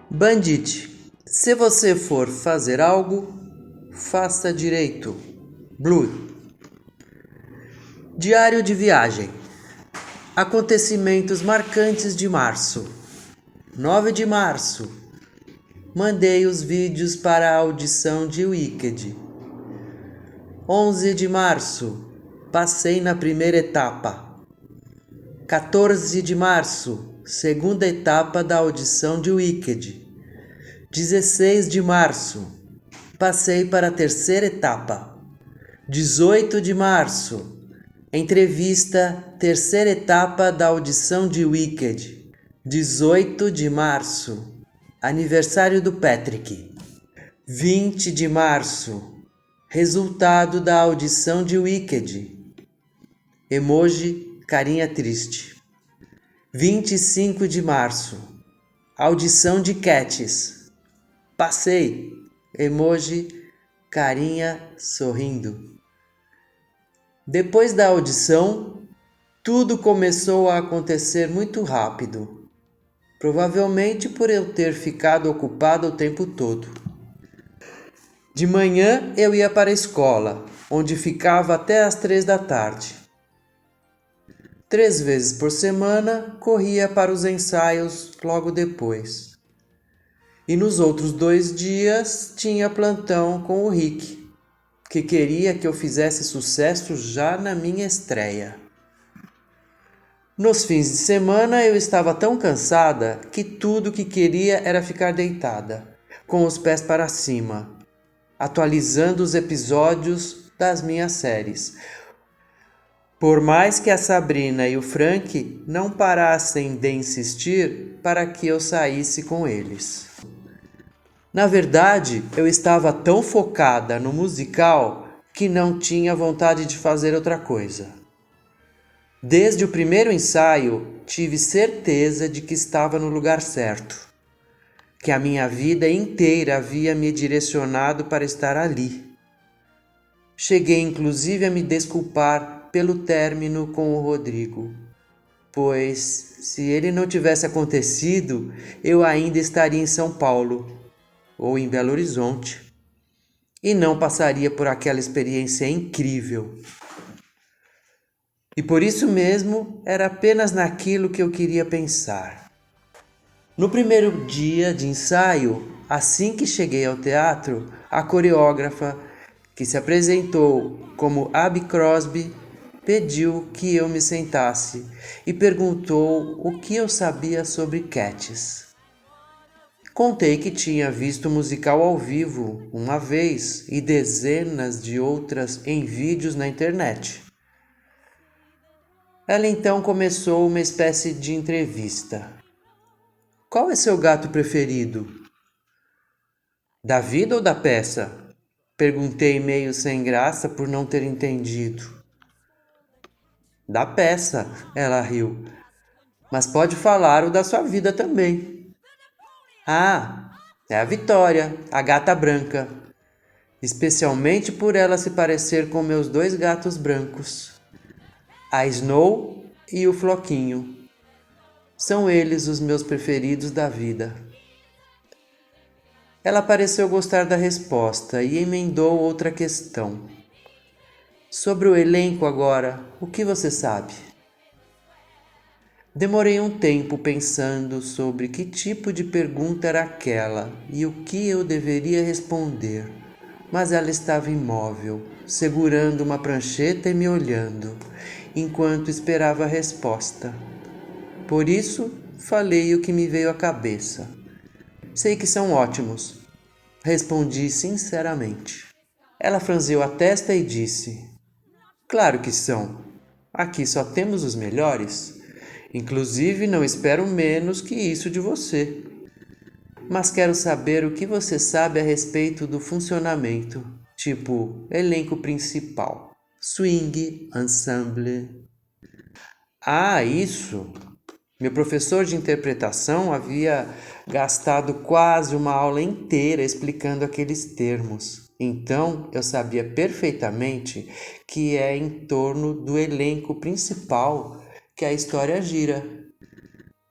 Bandit, se você for fazer algo, faça direito. Blue. Diário de viagem. Acontecimentos marcantes de março. 9 de março. Mandei os vídeos para a audição de Wicked. 11 de março. Passei na primeira etapa. 14 de março. Segunda etapa da audição de Wicked. 16 de março. Passei para a terceira etapa. 18 de março. Entrevista, terceira etapa da audição de Wicked. 18 de março. Aniversário do Patrick. 20 de março. Resultado da audição de Wicked. Emoji, carinha triste. 25 de março. Audição de Cats. Passei. Emoji, carinha sorrindo. Depois da audição, tudo começou a acontecer muito rápido. Provavelmente por eu ter ficado ocupado o tempo todo. De manhã eu ia para a escola, onde ficava até às 3 da tarde. 3 vezes por semana corria para os ensaios logo depois. E nos outros 2 dias tinha plantão com o Rick, que queria que eu fizesse sucesso já na minha estreia. Nos fins de semana eu estava tão cansada que tudo que queria era ficar deitada, com os pés para cima, atualizando os episódios das minhas séries. Por mais que a Sabrina e o Frank não parassem de insistir para que eu saísse com eles. Na verdade, eu estava tão focada no musical que não tinha vontade de fazer outra coisa. Desde o primeiro ensaio, tive certeza de que estava no lugar certo, que a minha vida inteira havia me direcionado para estar ali. Cheguei inclusive a me desculpar pelo término com o Rodrigo, pois se ele não tivesse acontecido, eu ainda estaria em São Paulo ou em Belo Horizonte e não passaria por aquela experiência incrível. E por isso mesmo era apenas naquilo que eu queria pensar. No primeiro dia de ensaio, assim que cheguei ao teatro, a coreógrafa, que se apresentou como Abby Crosby, pediu que eu me sentasse e perguntou o que eu sabia sobre Cats. Contei que tinha visto o musical ao vivo uma vez e dezenas de outras em vídeos na internet. Ela então começou uma espécie de entrevista. Qual é seu gato preferido? Da vida ou da peça? Perguntei meio sem graça por não ter entendido. Da peça, ela riu. Mas pode falar o da sua vida também. Ah, é a Vitória, a gata branca. Especialmente por ela se parecer com meus 2 gatos brancos. A Snow e o Floquinho. São eles os meus preferidos da vida. Ela pareceu gostar da resposta e emendou outra questão. Sobre o elenco agora, o que você sabe? Demorei um tempo pensando sobre que tipo de pergunta era aquela e o que eu deveria responder, mas ela estava imóvel, segurando uma prancheta e me olhando, enquanto esperava a resposta. Por isso, falei o que me veio à cabeça. Sei que são ótimos, respondi sinceramente. Ela franziu a testa e disse: Claro que são. Aqui só temos os melhores. Inclusive, não espero menos que isso de você. Mas quero saber o que você sabe a respeito do funcionamento, tipo elenco principal, swing, ensemble. Ah, isso! Meu professor de interpretação havia gastado quase uma aula inteira explicando aqueles termos. Então, eu sabia perfeitamente que é em torno do elenco principal que a história gira.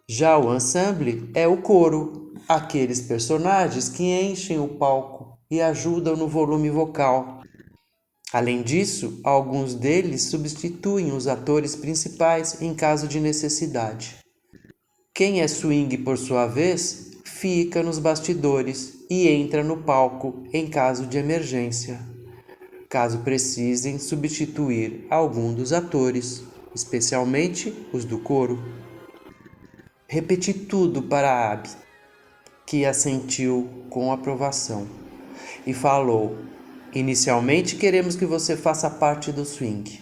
Já o ensemble é o coro, aqueles personagens que enchem o palco e ajudam no volume vocal. Além disso, alguns deles substituem os atores principais em caso de necessidade. Quem é swing, por sua vez, fica nos bastidores e entra no palco em caso de emergência, caso precisem substituir algum dos atores, especialmente os do coro. Repeti tudo para a Abby, que assentiu com aprovação, e falou: inicialmente queremos que você faça parte do swing.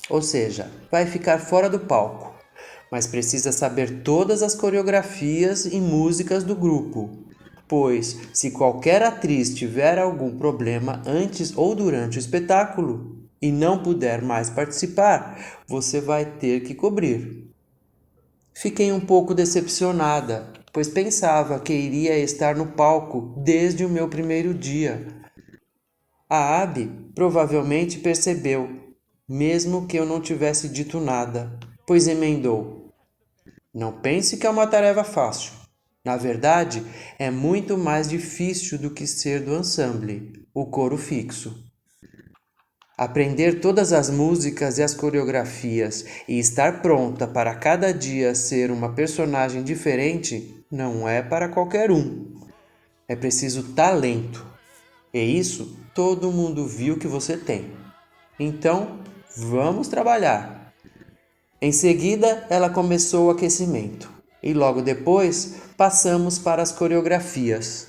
Ou seja, vai ficar fora do palco, mas precisa saber todas as coreografias e músicas do grupo, pois se qualquer atriz tiver algum problema antes ou durante o espetáculo e não puder mais participar, você vai ter que cobrir. Fiquei um pouco decepcionada, pois pensava que iria estar no palco desde o meu primeiro dia. A Abby provavelmente percebeu, mesmo que eu não tivesse dito nada, pois emendou: não pense que é uma tarefa fácil. Na verdade, é muito mais difícil do que ser do ensemble, o coro fixo. Aprender todas as músicas e as coreografias e estar pronta para cada dia ser uma personagem diferente não é para qualquer um. É preciso talento. E isso todo mundo viu que você tem. Então, vamos trabalhar. Em seguida, ela começou o aquecimento e logo depois passamos para as coreografias.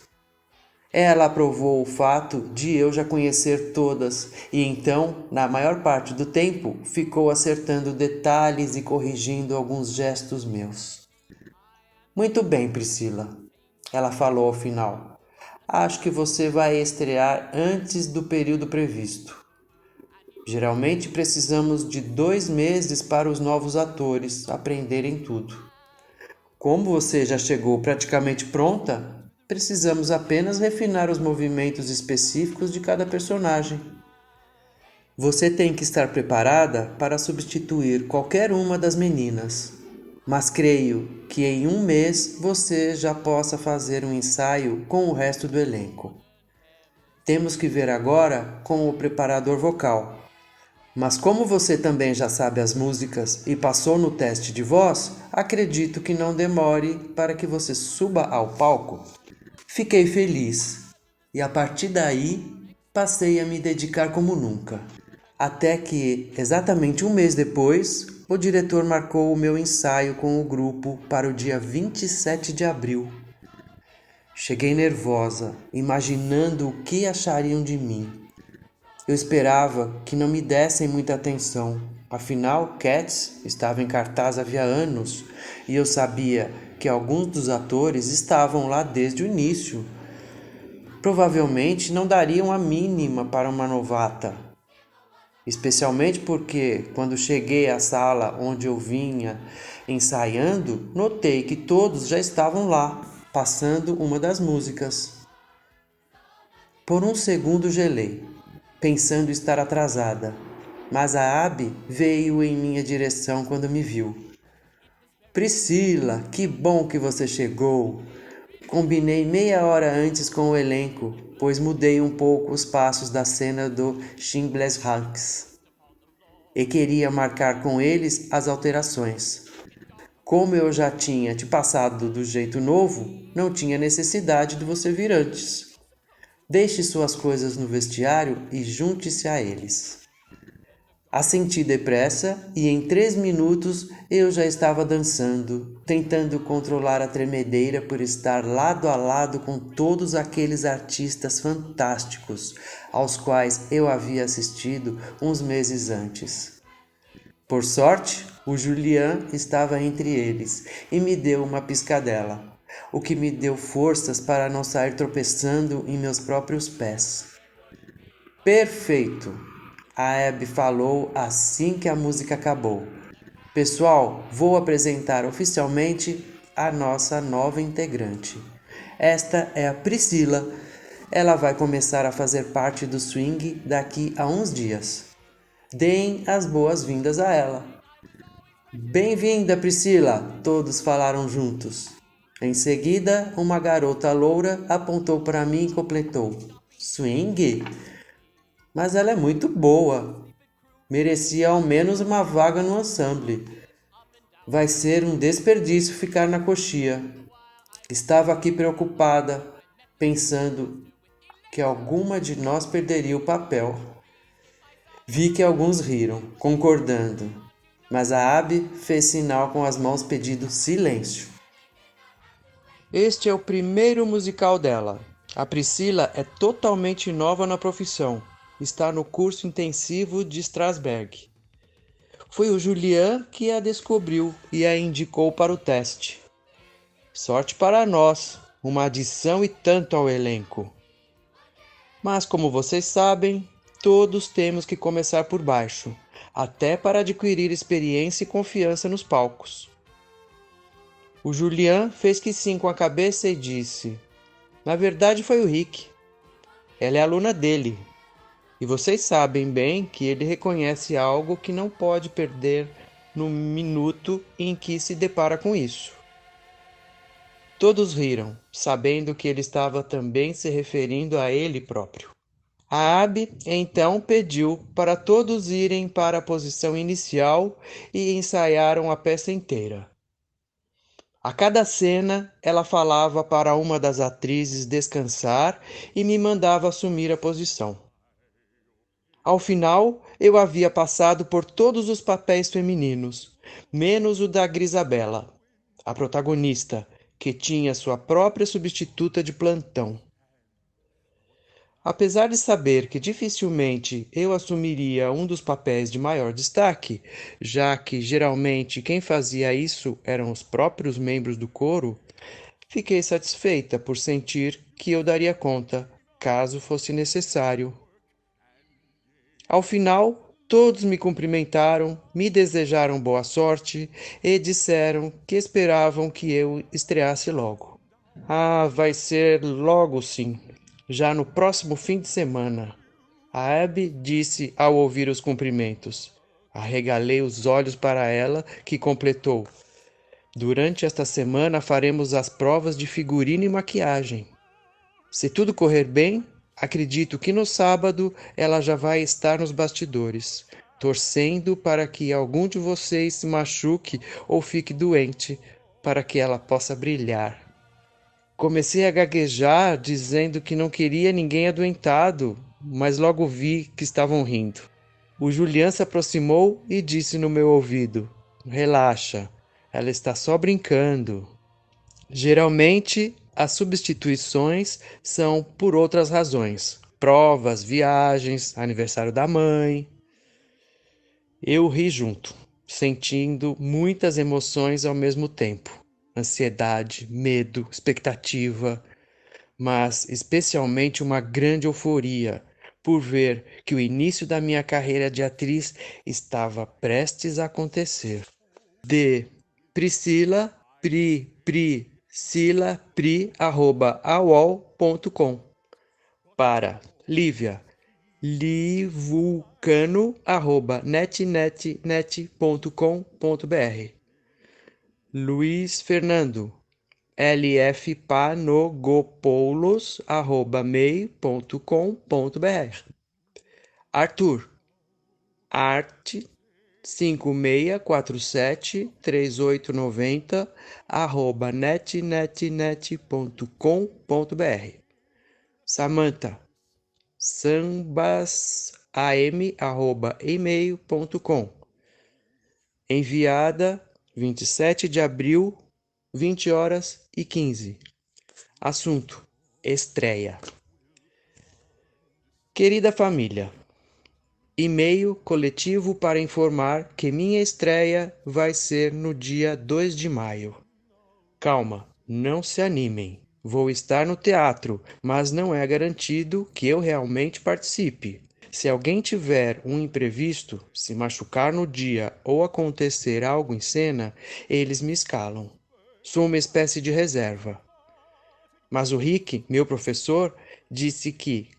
Ela aprovou o fato de eu já conhecer todas e então, na maior parte do tempo, ficou acertando detalhes e corrigindo alguns gestos meus. Muito bem, Priscila, ela falou ao final. Acho que você vai estrear antes do período previsto. Geralmente precisamos de 2 meses para os novos atores aprenderem tudo. Como você já chegou praticamente pronta, precisamos apenas refinar os movimentos específicos de cada personagem. Você tem que estar preparada para substituir qualquer uma das meninas, mas creio que em 1 mês você já possa fazer um ensaio com o resto do elenco. Temos que ver agora com o preparador vocal. Mas como você também já sabe as músicas e passou no teste de voz, acredito que não demore para que você suba ao palco. Fiquei feliz e a partir daí passei a me dedicar como nunca. Até que, exatamente 1 mês depois, o diretor marcou o meu ensaio com o grupo para o dia 27 de abril. Cheguei nervosa, imaginando o que achariam de mim. Eu esperava que não me dessem muita atenção, afinal Cats estava em cartaz havia anos e eu sabia que alguns dos atores estavam lá desde o início. Provavelmente não dariam a mínima para uma novata, especialmente porque quando cheguei à sala onde eu vinha ensaiando, notei que todos já estavam lá, passando uma das músicas. Por um segundo gelei, pensando estar atrasada, mas a Abby veio em minha direção quando me viu. Priscila, que bom que você chegou! Combinei meia hora antes com o elenco, pois mudei um pouco os passos da cena do Schindler's Ranks e queria marcar com eles as alterações. Como eu já tinha te passado do jeito novo, não tinha necessidade de você vir antes. Deixe suas coisas no vestiário e junte-se a eles. Assenti depressa e em 3 minutos eu já estava dançando, tentando controlar a tremedeira por estar lado a lado com todos aqueles artistas fantásticos aos quais eu havia assistido uns meses antes. Por sorte, o Julian estava entre eles e me deu uma piscadela, o que me deu forças para não sair tropeçando em meus próprios pés. Perfeito! A Abby falou assim que a música acabou. Pessoal, vou apresentar oficialmente a nossa nova integrante. Esta é a Priscila. Ela vai começar a fazer parte do swing daqui a uns dias. Deem as boas-vindas a ela. Bem-vinda, Priscila! Todos falaram juntos. Em seguida, uma garota loura apontou para mim e completou: Swing? Mas ela é muito boa. Merecia ao menos uma vaga no ensemble. Vai ser um desperdício ficar na coxia. Estava aqui preocupada, pensando que alguma de nós perderia o papel. Vi que alguns riram, concordando, mas a Abby fez sinal com as mãos pedindo silêncio. Este é o primeiro musical dela. A Priscila é totalmente nova na profissão. Está no curso intensivo de Strasberg. Foi o Julian que a descobriu e a indicou para o teste. Sorte para nós, uma adição e tanto ao elenco. Mas como vocês sabem, todos temos que começar por baixo, até para adquirir experiência e confiança nos palcos. O Julian fez que sim com a cabeça e disse: na verdade foi o Rick. Ela é aluna dele. E vocês sabem bem que ele reconhece algo que não pode perder no minuto em que se depara com isso. Todos riram, sabendo que ele estava também se referindo a ele próprio. A Abby então pediu para todos irem para a posição inicial e ensaiaram a peça inteira. A cada cena, ela falava para uma das atrizes descansar e me mandava assumir a posição. Ao final, eu havia passado por todos os papéis femininos, menos o da Grisabella, a protagonista, que tinha sua própria substituta de plantão. Apesar de saber que dificilmente eu assumiria um dos papéis de maior destaque, já que geralmente quem fazia isso eram os próprios membros do coro, fiquei satisfeita por sentir que eu daria conta, caso fosse necessário. Ao final, todos me cumprimentaram, me desejaram boa sorte e disseram que esperavam que eu estreasse logo. Ah, vai ser logo sim, já no próximo fim de semana. A Abby disse ao ouvir os cumprimentos. Arregalei os olhos para ela, que completou: durante esta semana faremos as provas de figurino e maquiagem. Se tudo correr bem, acredito que no sábado ela já vai estar nos bastidores, torcendo para que algum de vocês se machuque ou fique doente, para que ela possa brilhar. Comecei a gaguejar, dizendo que não queria ninguém adoentado, mas logo vi que estavam rindo. O Julian se aproximou e disse no meu ouvido: relaxa, ela está só brincando. Geralmente, as substituições são por outras razões: provas, viagens, aniversário da mãe. Eu ri junto, sentindo muitas emoções ao mesmo tempo: ansiedade, medo, expectativa, mas especialmente uma grande euforia por ver que o início da minha carreira de atriz estava prestes a acontecer. De Priscila, @aol.com. Para Lívia, livulcano@netnetnet.com.br. Luiz Fernando, lfpanogopoulos@mail.com.br. Arthur, arte 56473890 @netnetnet.com.br. Samantha, sambasam@email.com. Enviada 27 de abril, 20h15. Assunto: estreia. Querida família, e-mail coletivo para informar que minha estreia vai ser no dia 2 de maio. Calma, não se animem. Vou estar no teatro, mas não é garantido que eu realmente participe. Se alguém tiver um imprevisto, se machucar no dia ou acontecer algo em cena, eles me escalam. Sou uma espécie de reserva. Mas o Rick, meu professor, disse que,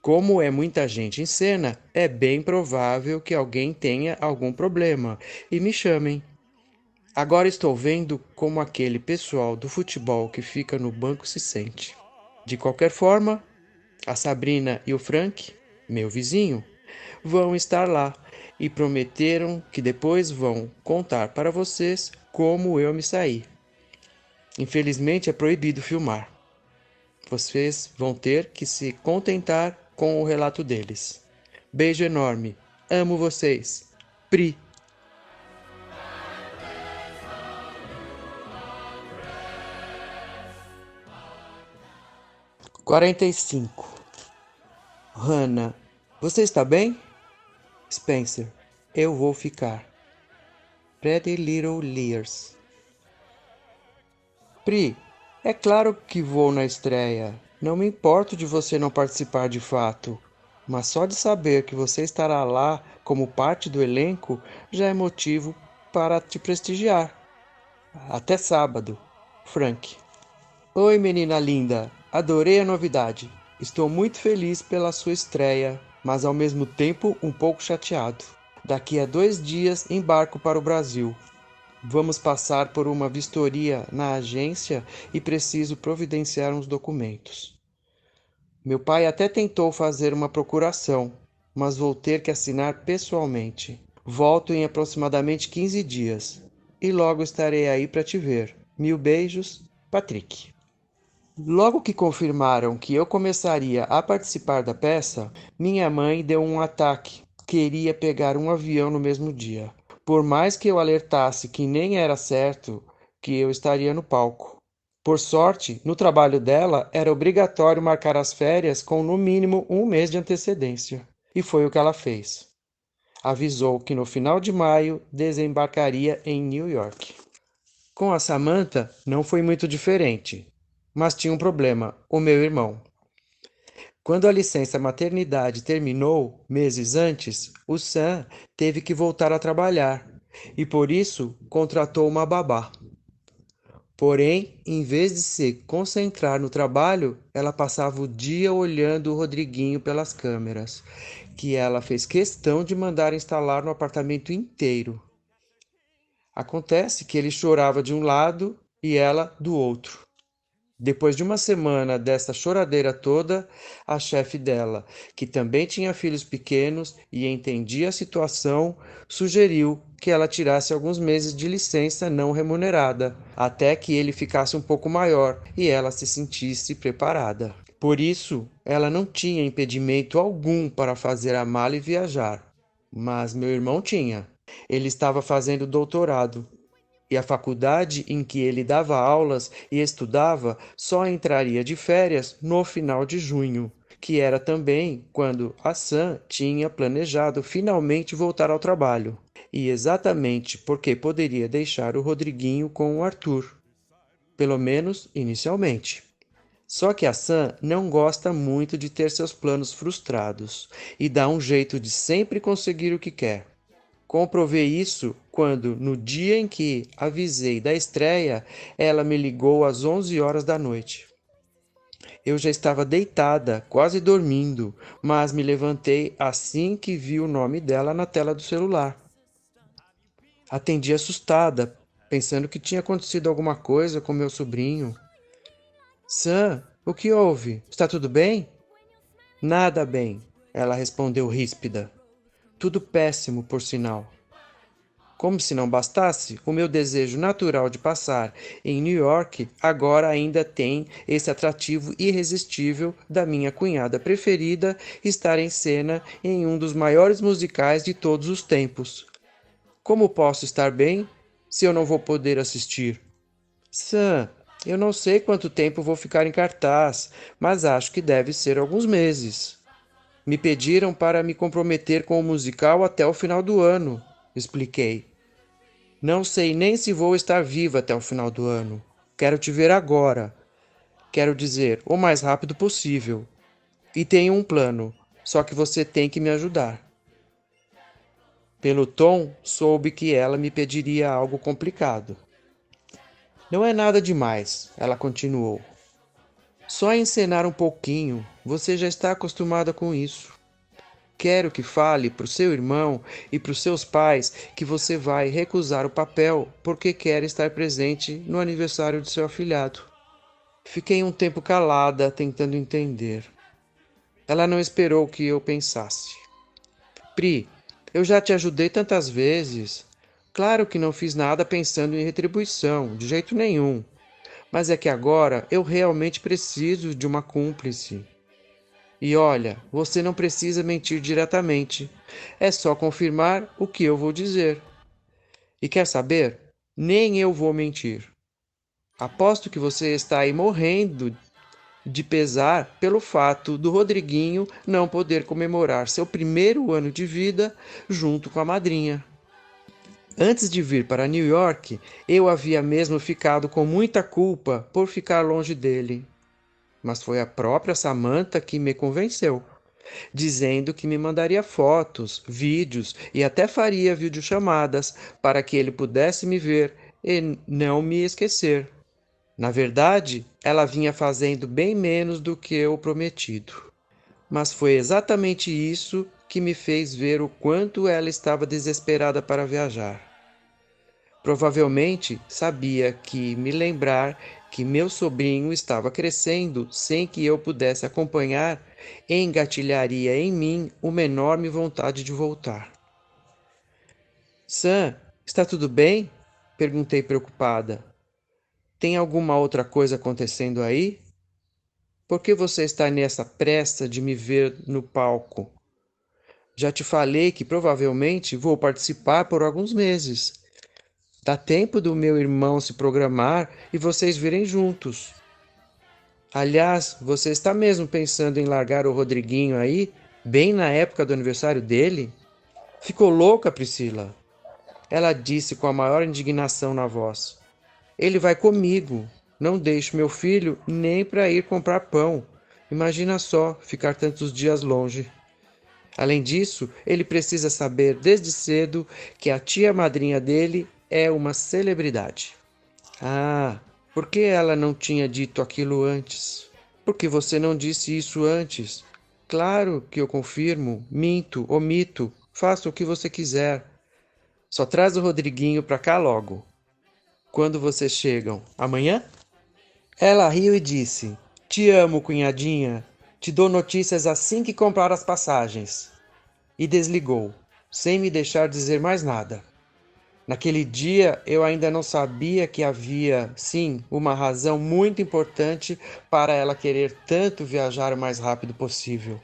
como é muita gente em cena, é bem provável que alguém tenha algum problema e me chamem. Agora estou vendo como aquele pessoal do futebol que fica no banco se sente. De qualquer forma, a Sabrina e o Frank, meu vizinho, vão estar lá e prometeram que depois vão contar para vocês como eu me saí. Infelizmente é proibido filmar. Vocês vão ter que se contentar com o relato deles. Beijo enorme. Amo vocês. Pri. 45. Hannah, você está bem? Spencer, eu vou ficar. Pretty Little Liars. Pri, é claro que vou na estreia. Não me importo de você não participar de fato. Mas só de saber que você estará lá como parte do elenco já é motivo para te prestigiar. Até sábado. Frank. Oi, menina linda. Adorei a novidade. Estou muito feliz pela sua estreia, mas ao mesmo tempo um pouco chateado. Daqui a 2 dias embarco para o Brasil. Vamos passar por uma vistoria na agência e preciso providenciar uns documentos. Meu pai até tentou fazer uma procuração, mas vou ter que assinar pessoalmente. Volto em aproximadamente 15 dias e logo estarei aí para te ver. Mil beijos, Patrick. Logo que confirmaram que eu começaria a participar da peça, minha mãe deu um ataque. Queria pegar um avião no mesmo dia. Por mais que eu alertasse que nem era certo que eu estaria no palco. Por sorte, no trabalho dela era obrigatório marcar as férias com no mínimo um mês de antecedência. E foi o que ela fez. Avisou que no final de maio desembarcaria em New York. Com a Samantha não foi muito diferente, mas tinha um problema, o meu irmão. Quando a licença maternidade terminou, meses antes, o Sam teve que voltar a trabalhar e por isso contratou uma babá. Porém, em vez de se concentrar no trabalho, ela passava o dia olhando o Rodriguinho pelas câmeras, que ela fez questão de mandar instalar no apartamento inteiro. Acontece que ele chorava de um lado e ela do outro. Depois de uma semana dessa choradeira toda, a chefe dela, que também tinha filhos pequenos e entendia a situação, sugeriu que ela tirasse alguns meses de licença não remunerada, até que ele ficasse um pouco maior e ela se sentisse preparada. Por isso, ela não tinha impedimento algum para fazer a mala e viajar. Mas meu irmão tinha. Ele estava fazendo doutorado e a faculdade em que ele dava aulas e estudava só entraria de férias no final de junho, que era também quando a Sam tinha planejado finalmente voltar ao trabalho. E exatamente porque poderia deixar o Rodriguinho com o Arthur, pelo menos inicialmente. Só que a Sam não gosta muito de ter seus planos frustrados e dá um jeito de sempre conseguir o que quer. Comprovei isso quando, no dia em que avisei da estreia, ela me ligou às 11 horas da noite. Eu já estava deitada, quase dormindo, mas me levantei assim que vi o nome dela na tela do celular. Atendi assustada, pensando que tinha acontecido alguma coisa com meu sobrinho. Sam, o que houve? Está tudo bem? Nada bem, ela respondeu ríspida. Tudo péssimo, por sinal. Como se não bastasse, o meu desejo natural de passar em New York agora ainda tem esse atrativo irresistível da minha cunhada preferida estar em cena em um dos maiores musicais de todos os tempos. Como posso estar bem se eu não vou poder assistir? Sam, eu não sei quanto tempo vou ficar em cartaz, mas acho que deve ser alguns meses. Me pediram para me comprometer com o musical até o final do ano, expliquei. Não sei nem se vou estar viva até o final do ano. Quero te ver agora. Quero dizer, o mais rápido possível. E tenho um plano, só que você tem que me ajudar. Pelo tom, soube que ela me pediria algo complicado. Não é nada demais, ela continuou. Só encenar um pouquinho, você já está acostumada com isso. Quero que fale para o seu irmão e para os seus pais que você vai recusar o papel porque quer estar presente no aniversário de seu afilhado. Fiquei um tempo calada, tentando entender. Ela não esperou que eu pensasse. Pri, eu já te ajudei tantas vezes. Claro que não fiz nada pensando em retribuição, de jeito nenhum. Mas é que agora eu realmente preciso de uma cúmplice. E olha, você não precisa mentir diretamente. É só confirmar o que eu vou dizer. E quer saber? Nem eu vou mentir. Aposto que você está aí morrendo de pesar pelo fato do Rodriguinho não poder comemorar seu primeiro ano de vida junto com a madrinha. Antes de vir para New York, eu havia mesmo ficado com muita culpa por ficar longe dele. Mas foi a própria Samantha que me convenceu, dizendo que me mandaria fotos, vídeos e até faria videochamadas para que ele pudesse me ver e não me esquecer. Na verdade, ela vinha fazendo bem menos do que o prometido. Mas foi exatamente isso que me fez ver o quanto ela estava desesperada para viajar. Provavelmente sabia que me lembrar que meu sobrinho estava crescendo sem que eu pudesse acompanhar engatilharia em mim uma enorme vontade de voltar. Sam, está tudo bem? Perguntei preocupada. Tem alguma outra coisa acontecendo aí? Por que você está nessa pressa de me ver no palco? Já te falei que provavelmente vou participar por alguns meses. Dá tempo do meu irmão se programar e vocês virem juntos. Aliás, você está mesmo pensando em largar o Rodriguinho aí, bem na época do aniversário dele? Ficou louca, Priscila? Ela disse com a maior indignação na voz. Ele vai comigo. Não deixo meu filho nem para ir comprar pão. Imagina só ficar tantos dias longe. Além disso, ele precisa saber desde cedo que a tia madrinha dele é uma celebridade. Ah, por que ela não tinha dito aquilo antes? Por que você não disse isso antes? Claro que eu confirmo, minto, omito, faça o que você quiser. Só traz o Rodriguinho pra cá logo. Quando vocês chegam? Amanhã? Ela riu e disse: Te amo, cunhadinha. Te dou notícias assim que comprar as passagens. E desligou, sem me deixar dizer mais nada. Naquele dia eu ainda não sabia que havia, sim, uma razão muito importante para ela querer tanto viajar o mais rápido possível.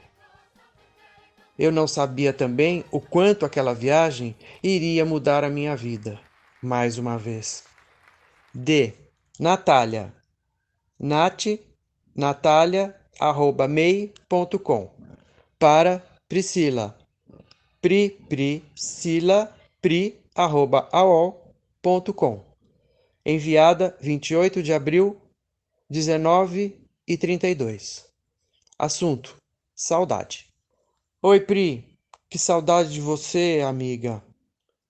Eu não sabia também o quanto aquela viagem iria mudar a minha vida, mais uma vez. D. Natália. natalia@mail.com. Para Priscila. Priscila@aol.com. Enviada 28 de abril, 19h32. Assunto: saudade. Oi, Pri. Que saudade de você, amiga.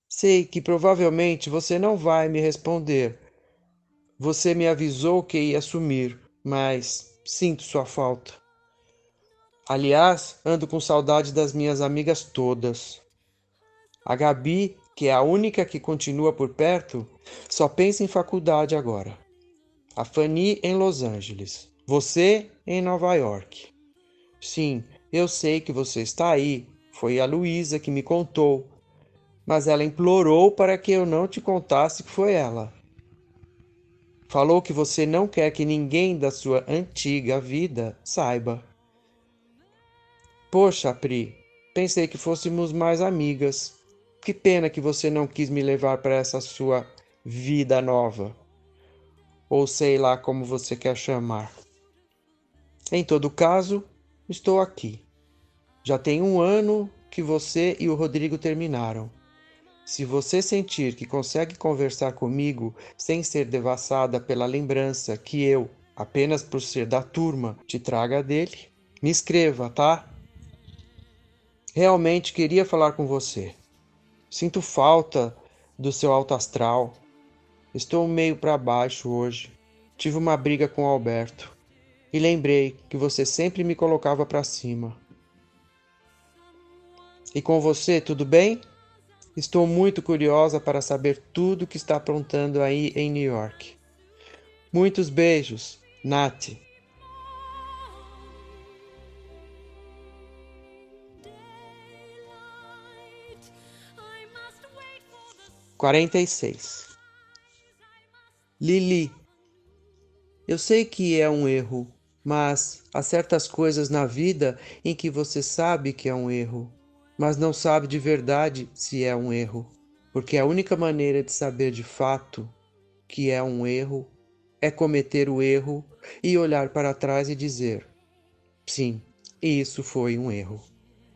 Sei que provavelmente você não vai me responder. Você me avisou que ia sumir, mas sinto sua falta. Aliás, ando com saudade das minhas amigas todas. A Gabi, que é a única que continua por perto, só pensa em faculdade agora. A Fanny em Los Angeles. Você em Nova York. Sim, eu sei que você está aí. Foi a Luísa que me contou. Mas ela implorou para que eu não te contasse que foi ela. Falou que você não quer que ninguém da sua antiga vida saiba. Poxa, Pri, pensei que fôssemos mais amigas. Que pena que você não quis me levar para essa sua vida nova. Ou sei lá como você quer chamar. Em todo caso, estou aqui. Já tem 1 ano que você e o Rodrigo terminaram. Se você sentir que consegue conversar comigo sem ser devassada pela lembrança que eu, apenas por ser da turma, te traga dele, me escreva, tá? Realmente queria falar com você. Sinto falta do seu alto astral. Estou meio para baixo hoje. Tive uma briga com o Alberto. E lembrei que você sempre me colocava para cima. E com você, tudo bem? Estou muito curiosa para saber tudo o que está aprontando aí em New York. Muitos beijos, Nath. 46. Lili, eu sei que é um erro, mas há certas coisas na vida em que você sabe que é um erro, mas não sabe de verdade se é um erro, porque a única maneira de saber de fato que é um erro é cometer o erro e olhar para trás e dizer: sim, isso foi um erro.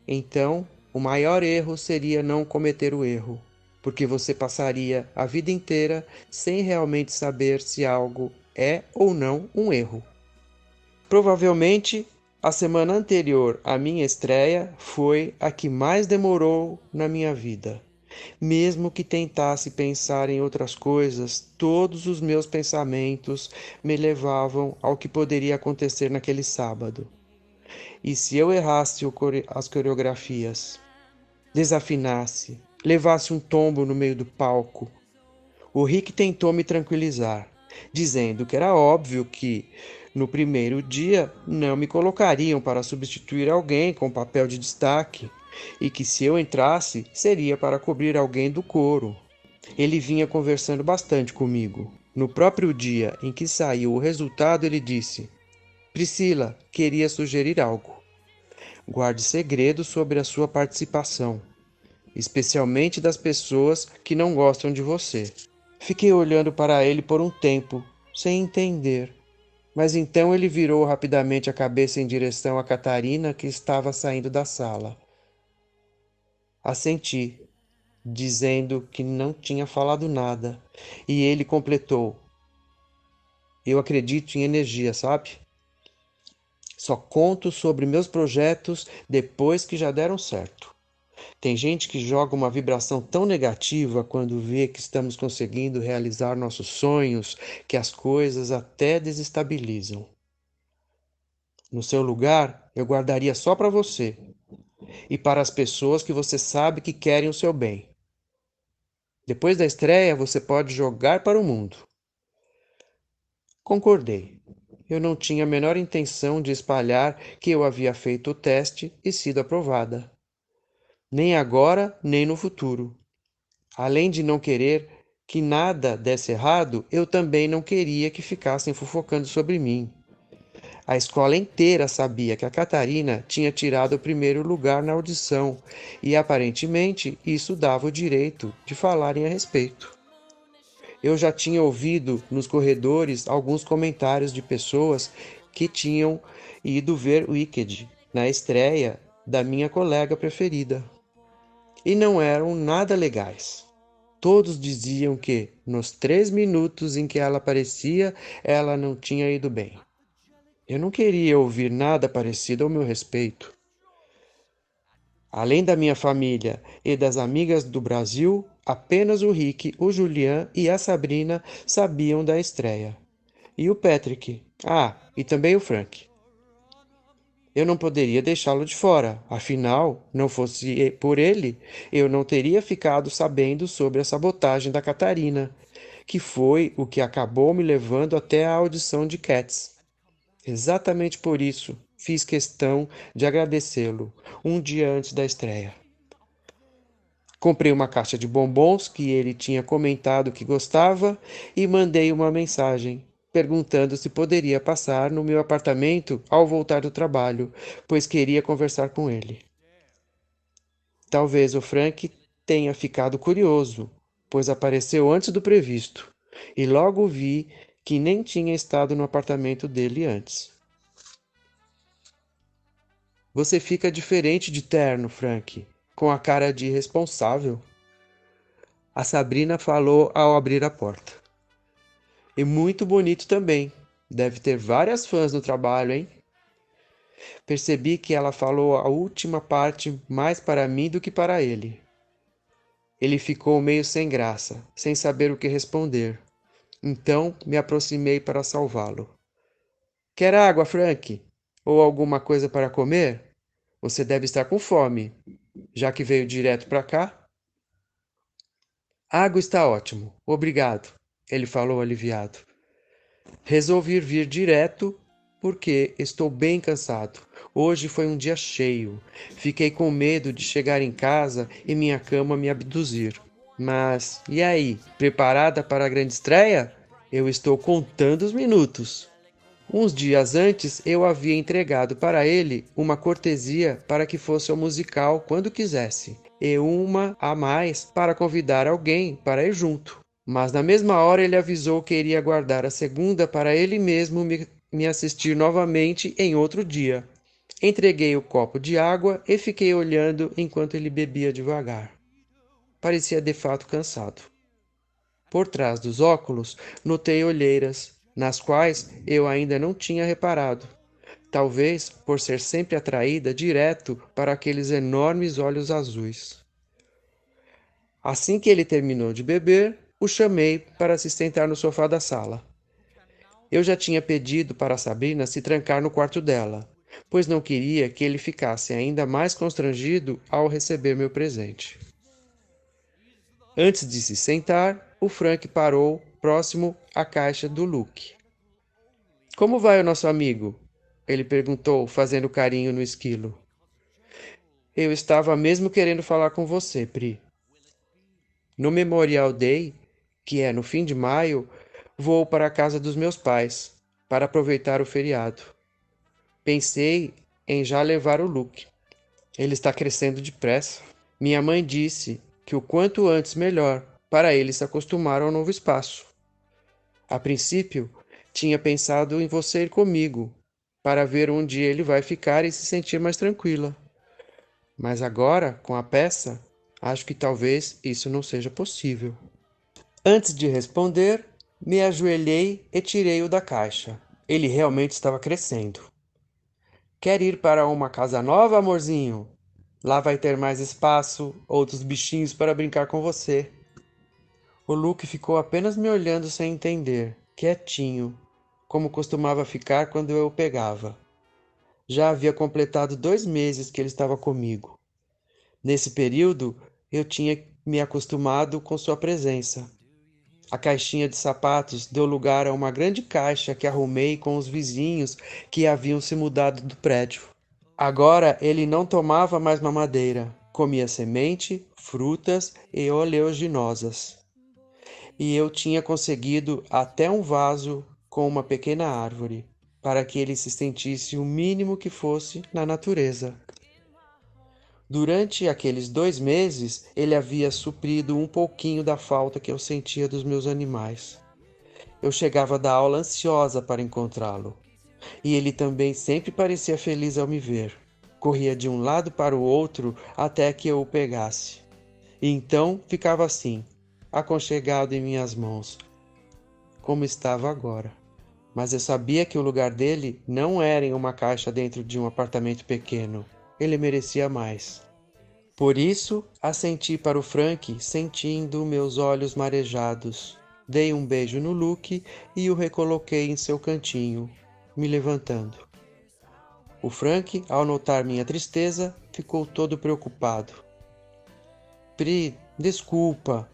Então, o maior erro seria não cometer o erro, porque você passaria a vida inteira sem realmente saber se algo é ou não um erro. Provavelmente, a semana anterior à minha estreia foi a que mais demorou na minha vida. Mesmo que tentasse pensar em outras coisas, todos os meus pensamentos me levavam ao que poderia acontecer naquele sábado. E se eu errasse as coreografias, desafinasse, levasse um tombo no meio do palco, o Rick tentou me tranquilizar, dizendo que era óbvio que, no primeiro dia, não me colocariam para substituir alguém com papel de destaque, e que se eu entrasse, seria para cobrir alguém do coro. Ele vinha conversando bastante comigo. No próprio dia em que saiu o resultado, ele disse: Priscila, queria sugerir algo. Guarde segredo sobre a sua participação, especialmente das pessoas que não gostam de você. Fiquei olhando para ele por um tempo, sem entender. Mas então ele virou rapidamente a cabeça em direção a Catarina, que estava saindo da sala. Assenti, dizendo que não tinha falado nada, e ele completou: Eu acredito em energia, sabe? Só conto sobre meus projetos depois que já deram certo. Tem gente que joga uma vibração tão negativa quando vê que estamos conseguindo realizar nossos sonhos que as coisas até desestabilizam. No seu lugar, eu guardaria só para você e para as pessoas que você sabe que querem o seu bem. Depois da estreia, você pode jogar para o mundo. Concordei. Eu não tinha a menor intenção de espalhar que eu havia feito o teste e sido aprovada. Nem agora, nem no futuro. Além de não querer que nada desse errado, eu também não queria que ficassem fofocando sobre mim. A escola inteira sabia que a Catarina tinha tirado o primeiro lugar na audição e aparentemente isso dava o direito de falarem a respeito. Eu já tinha ouvido nos corredores alguns comentários de pessoas que tinham ido ver Wicked na estreia da minha colega preferida e não eram nada legais. Todos diziam que, nos 3 minutos em que ela aparecia, ela não tinha ido bem. Eu não queria ouvir nada parecido ao meu respeito. Além da minha família e das amigas do Brasil, apenas o Rick, o Julian e a Sabrina sabiam da estreia. E o Patrick. Ah, e também o Frank. Eu não poderia deixá-lo de fora, afinal, não fosse por ele, eu não teria ficado sabendo sobre a sabotagem da Catarina, que foi o que acabou me levando até a audição de Cats. Exatamente por isso, fiz questão de agradecê-lo um dia antes da estreia. Comprei uma caixa de bombons que ele tinha comentado que gostava e mandei uma mensagem perguntando se poderia passar no meu apartamento ao voltar do trabalho, pois queria conversar com ele. Talvez o Frank tenha ficado curioso, pois apareceu antes do previsto, e logo vi que nem tinha estado no apartamento dele antes. Você fica diferente de terno, Frank, com a cara de irresponsável. A Sabrina falou ao abrir a porta. E muito bonito também. Deve ter várias fãs no trabalho, hein? Percebi que ela falou a última parte mais para mim do que para ele. Ele ficou meio sem graça, sem saber o que responder. Então me aproximei para salvá-lo. Quer água, Frank? Ou alguma coisa para comer? Você deve estar com fome. já que veio direto para cá? A água está ótimo, obrigado, ele falou aliviado. Resolvi vir direto porque estou bem cansado. Hoje foi um dia cheio. Fiquei com medo de chegar em casa e minha cama me abduzir. Mas, e aí, preparada para a grande estreia? Eu estou contando os minutos. Uns dias antes, eu havia entregado para ele uma cortesia para que fosse ao musical quando quisesse, e uma a mais para convidar alguém para ir junto. Mas na mesma hora ele avisou que iria guardar a segunda para ele mesmo me assistir novamente em outro dia. Entreguei o copo de água e fiquei olhando enquanto ele bebia devagar. Parecia de fato cansado. Por trás dos óculos, notei olheiras, nas quais eu ainda não tinha reparado. Talvez por ser sempre atraída direto para aqueles enormes olhos azuis. Assim que ele terminou de beber, o chamei para se sentar no sofá da sala. Eu já tinha pedido para Sabrina se trancar no quarto dela, pois não queria que ele ficasse ainda mais constrangido ao receber meu presente. Antes de se sentar, o Frank parou próximo à caixa do Luke. Como vai o nosso amigo? Ele perguntou, fazendo carinho no esquilo. Eu estava mesmo querendo falar com você, Pri. No Memorial Day, que é no fim de maio, vou para a casa dos meus pais, para aproveitar o feriado. Pensei em já levar o Luke. Ele está crescendo depressa. Minha mãe disse que o quanto antes melhor, para ele se acostumar ao novo espaço. A princípio, tinha pensado em você ir comigo, para ver onde ele vai ficar e se sentir mais tranquila. Mas agora, com a peça, acho que talvez isso não seja possível. Antes de responder, me ajoelhei e tirei-o da caixa. Ele realmente estava crescendo. Quer ir para uma casa nova, amorzinho? Lá vai ter mais espaço, outros bichinhos para brincar com você. O Luke ficou apenas me olhando sem entender, quietinho, como costumava ficar quando eu o pegava. Já havia completado 2 meses que ele estava comigo. Nesse período, eu tinha me acostumado com sua presença. A caixinha de sapatos deu lugar a uma grande caixa que arrumei com os vizinhos que haviam se mudado do prédio. Agora ele não tomava mais mamadeira, comia semente, frutas e oleaginosas. E eu tinha conseguido até um vaso com uma pequena árvore, para que ele se sentisse o mínimo que fosse na natureza. Durante aqueles 2 meses, ele havia suprido um pouquinho da falta que eu sentia dos meus animais. Eu chegava da aula ansiosa para encontrá-lo, e ele também sempre parecia feliz ao me ver. Corria de um lado para o outro até que eu o pegasse. E então ficava assim, aconchegado em minhas mãos, como estava agora. Mas eu sabia que o lugar dele não era em uma caixa dentro de um apartamento pequeno. Ele merecia mais. Por isso, assenti para o Frank, sentindo meus olhos marejados. Dei um beijo no Luke e o recoloquei em seu cantinho, me levantando. O Frank, ao notar minha tristeza, ficou todo preocupado. Pri, desculpa.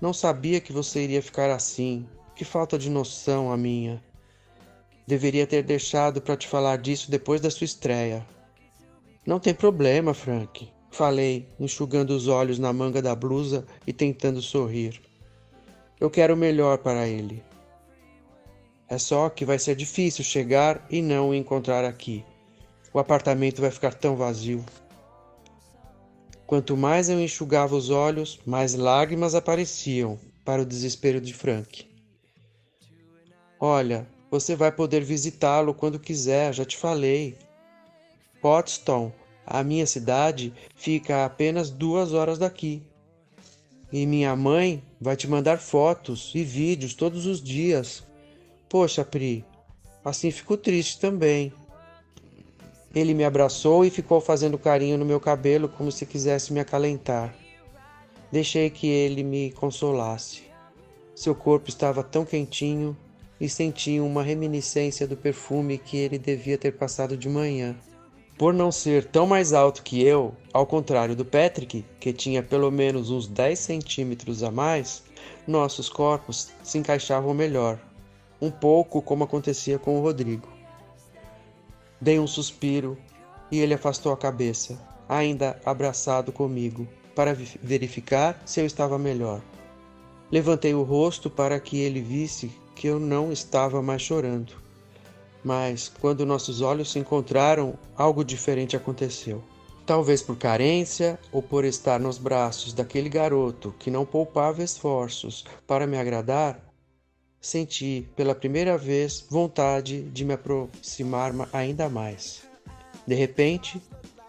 Não sabia que você iria ficar assim. Que falta de noção a minha. Deveria ter deixado para te falar disso depois da sua estreia. Não tem problema, Frank, falei, enxugando os olhos na manga da blusa e tentando sorrir. Eu quero o melhor para ele. É só que vai ser difícil chegar e não o encontrar aqui. O apartamento vai ficar tão vazio. Quanto mais eu enxugava os olhos, mais lágrimas apareciam, para o desespero de Frank. Olha, você vai poder visitá-lo quando quiser, já te falei. Pottstown, a minha cidade, fica a apenas 2 horas daqui. E minha mãe vai te mandar fotos e vídeos todos os dias. Poxa, Pri, assim fico triste também. Ele me abraçou e ficou fazendo carinho no meu cabelo como se quisesse me acalentar. Deixei que ele me consolasse. Seu corpo estava tão quentinho e senti uma reminiscência do perfume que ele devia ter passado de manhã. Por não ser tão mais alto que eu, ao contrário do Patrick, que tinha pelo menos uns 10 centímetros a mais, nossos corpos se encaixavam melhor, um pouco como acontecia com o Rodrigo. Dei um suspiro e ele afastou a cabeça, ainda abraçado comigo, para verificar se eu estava melhor. Levantei o rosto para que ele visse que eu não estava mais chorando. Mas, quando nossos olhos se encontraram, algo diferente aconteceu. Talvez por carência ou por estar nos braços daquele garoto que não poupava esforços para me agradar, senti pela primeira vez vontade de me aproximar ainda mais. De repente,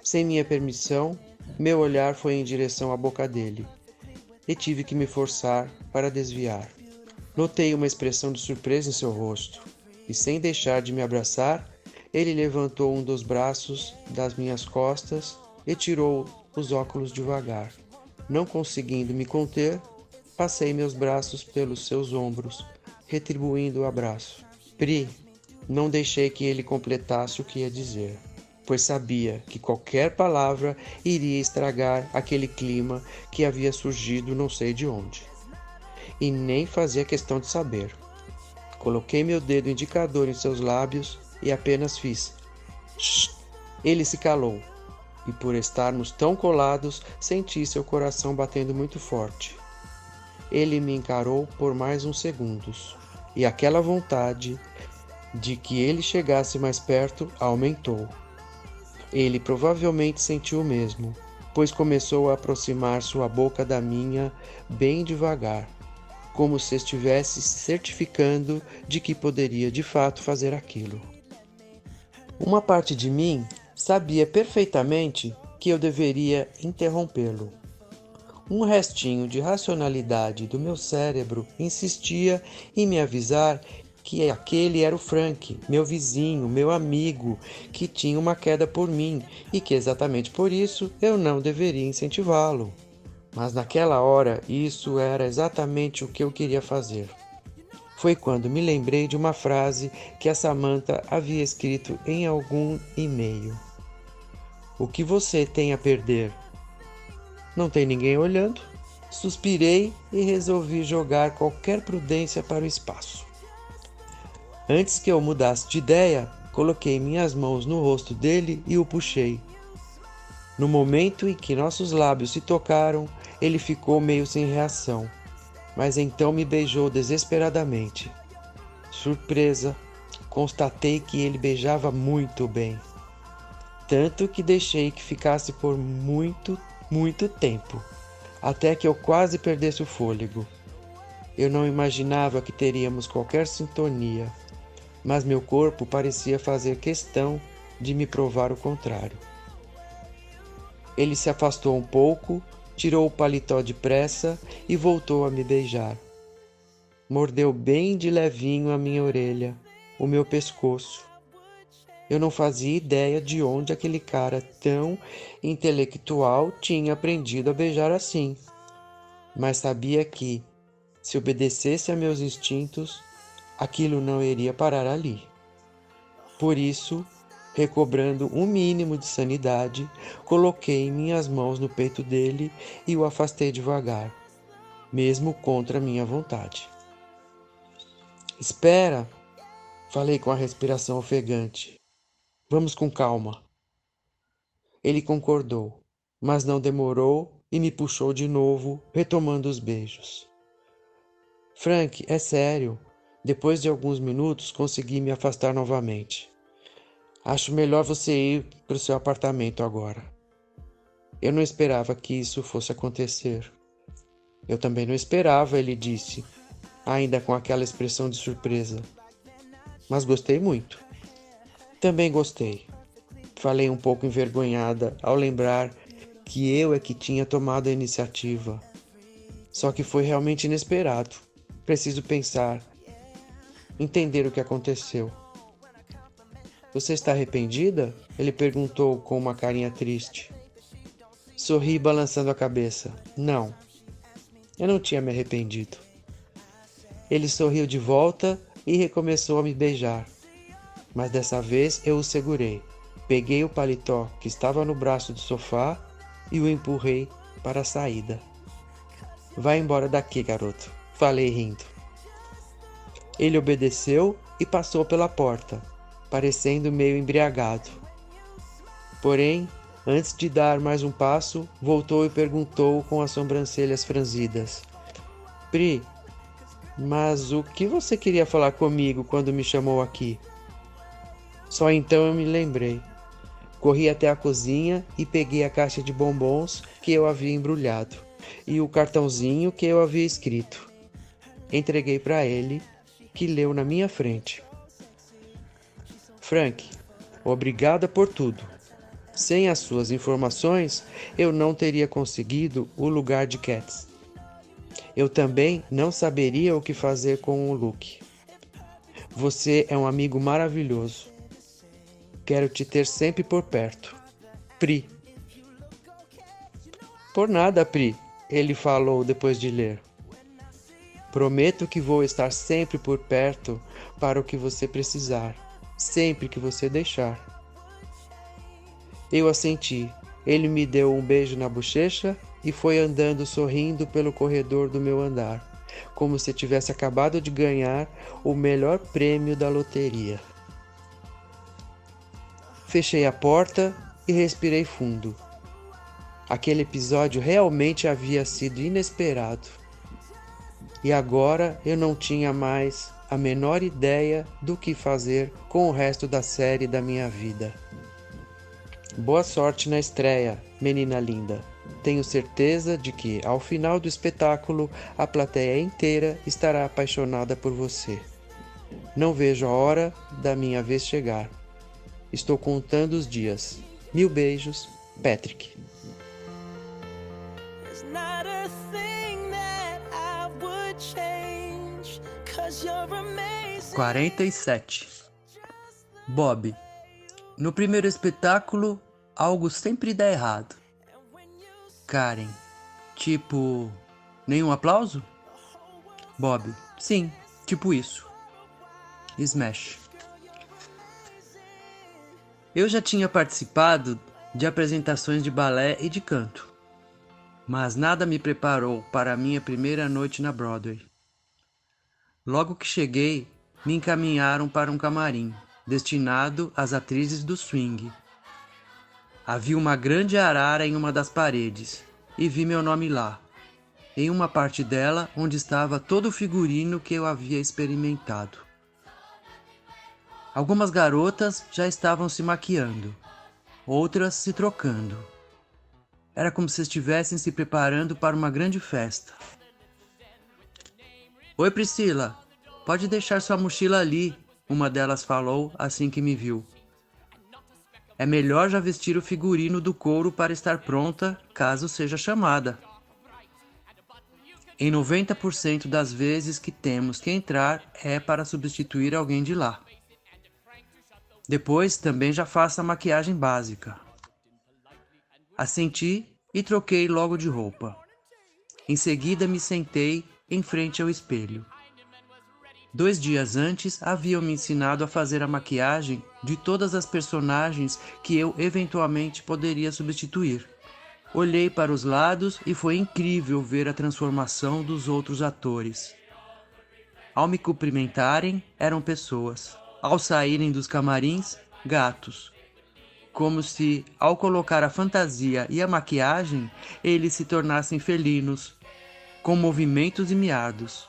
sem minha permissão, meu olhar foi em direção à boca dele e tive que me forçar para desviar. Notei uma expressão de surpresa em seu rosto e, sem deixar de me abraçar, ele levantou um dos braços das minhas costas e tirou os óculos devagar. Não conseguindo me conter, passei meus braços pelos seus ombros, retribuindo o abraço. Pri, não deixei que ele completasse o que ia dizer, pois sabia que qualquer palavra iria estragar aquele clima que havia surgido não sei de onde. E nem fazia questão de saber. Coloquei meu dedo indicador em seus lábios e apenas fiz "Shh". Ele se calou, e por estarmos tão colados, senti seu coração batendo muito forte. Ele me encarou por mais uns segundos, e aquela vontade de que ele chegasse mais perto aumentou. Ele provavelmente sentiu o mesmo, pois começou a aproximar sua boca da minha bem devagar, como se estivesse certificando de que poderia de fato fazer aquilo. Uma parte de mim sabia perfeitamente que eu deveria interrompê-lo. Um restinho de racionalidade do meu cérebro insistia em me avisar que aquele era o Frank, meu vizinho, meu amigo, que tinha uma queda por mim e que exatamente por isso eu não deveria incentivá-lo. Mas naquela hora isso era exatamente o que eu queria fazer. Foi quando me lembrei de uma frase que a Samantha havia escrito em algum e-mail. O que você tem a perder? Não tem ninguém olhando. Suspirei e resolvi jogar qualquer prudência para o espaço. Antes que eu mudasse de ideia, coloquei minhas mãos no rosto dele e o puxei. No momento em que nossos lábios se tocaram, ele ficou meio sem reação, mas então me beijou desesperadamente. Surpresa, constatei que ele beijava muito bem, tanto que deixei que ficasse por muito tempo, até que eu quase perdesse o fôlego. Eu não imaginava que teríamos qualquer sintonia, mas meu corpo parecia fazer questão de me provar o contrário. Ele se afastou um pouco, tirou o paletó depressa e voltou a me beijar. Mordeu bem de levinho a minha orelha, o meu pescoço. Eu não fazia ideia de onde aquele cara tão intelectual tinha aprendido a beijar assim, mas sabia que, se obedecesse a meus instintos, aquilo não iria parar ali. Por isso, recobrando um mínimo de sanidade, coloquei minhas mãos no peito dele e o afastei devagar, mesmo contra minha vontade. Espera, falei com a respiração ofegante. Vamos com calma. Ele concordou, mas não demorou e me puxou de novo, retomando os beijos. Frank, é sério. Depois de alguns minutos, consegui me afastar novamente. Acho melhor você ir para o seu apartamento agora. Eu não esperava que isso fosse acontecer. Eu também não esperava, ele disse, ainda com aquela expressão de surpresa. Mas gostei muito. Também gostei. Falei um pouco envergonhada ao lembrar que eu é que tinha tomado a iniciativa. Só que foi realmente inesperado. Preciso pensar, entender o que aconteceu. Você está arrependida? Ele perguntou com uma carinha triste. Sorri balançando a cabeça. Não, eu não tinha me arrependido. Ele sorriu de volta e recomeçou a me beijar. Mas dessa vez eu o segurei. Peguei o paletó que estava no braço do sofá e o empurrei para a saída. Vai embora daqui, garoto, falei rindo. Ele obedeceu e passou pela porta, parecendo meio embriagado. Porém, antes de dar mais um passo, voltou e perguntou com as sobrancelhas franzidas: Pri, mas o que você queria falar comigo quando me chamou aqui? Só então eu me lembrei. Corri até a cozinha e peguei a caixa de bombons que eu havia embrulhado e o cartãozinho que eu havia escrito. Entreguei para ele, que leu na minha frente. Frank, obrigada por tudo. Sem as suas informações, eu não teria conseguido o lugar de Cats. Eu também não saberia o que fazer com o Luke. Você é um amigo maravilhoso. Quero te ter sempre por perto. Pri. Por nada, Pri, ele falou depois de ler. Prometo que vou estar sempre por perto para o que você precisar, sempre que você deixar. Eu assenti. Ele me deu um beijo na bochecha e foi andando sorrindo pelo corredor do meu andar, como se tivesse acabado de ganhar o melhor prêmio da loteria. Fechei a porta e respirei fundo. Aquele episódio realmente havia sido inesperado. E agora eu não tinha mais a menor ideia do que fazer com o resto da série da minha vida. Boa sorte na estreia, menina linda. Tenho certeza de que, ao final do espetáculo, a plateia inteira estará apaixonada por você. Não vejo a hora da minha vez chegar. Estou contando os dias. 1000 beijos, Patrick. 47. Bob. No primeiro espetáculo, algo sempre dá errado. Karen. Tipo, nenhum aplauso? Bob. Sim, tipo isso. Smash. Eu já tinha participado de apresentações de balé e de canto, mas nada me preparou para a minha primeira noite na Broadway. Logo que cheguei, me encaminharam para um camarim, destinado às atrizes do swing. Havia uma grande arara em uma das paredes, e vi meu nome lá, em uma parte dela onde estava todo o figurino que eu havia experimentado. Algumas garotas já estavam se maquiando, outras se trocando. Era como se estivessem se preparando para uma grande festa. Oi, Priscila, pode deixar sua mochila ali, uma delas falou assim que me viu. É melhor já vestir o figurino do couro para estar pronta caso seja chamada. Em 90% das vezes que temos que entrar é para substituir alguém de lá. Depois também já faço a maquiagem básica. Assenti e troquei logo de roupa. Em seguida me sentei em frente ao espelho. 2 dias antes haviam me ensinado a fazer a maquiagem de todas as personagens que eu eventualmente poderia substituir. Olhei para os lados e foi incrível ver a transformação dos outros atores. Ao me cumprimentarem, eram pessoas. Ao saírem dos camarins, gatos. Como se, ao colocar a fantasia e a maquiagem, eles se tornassem felinos, com movimentos e miados.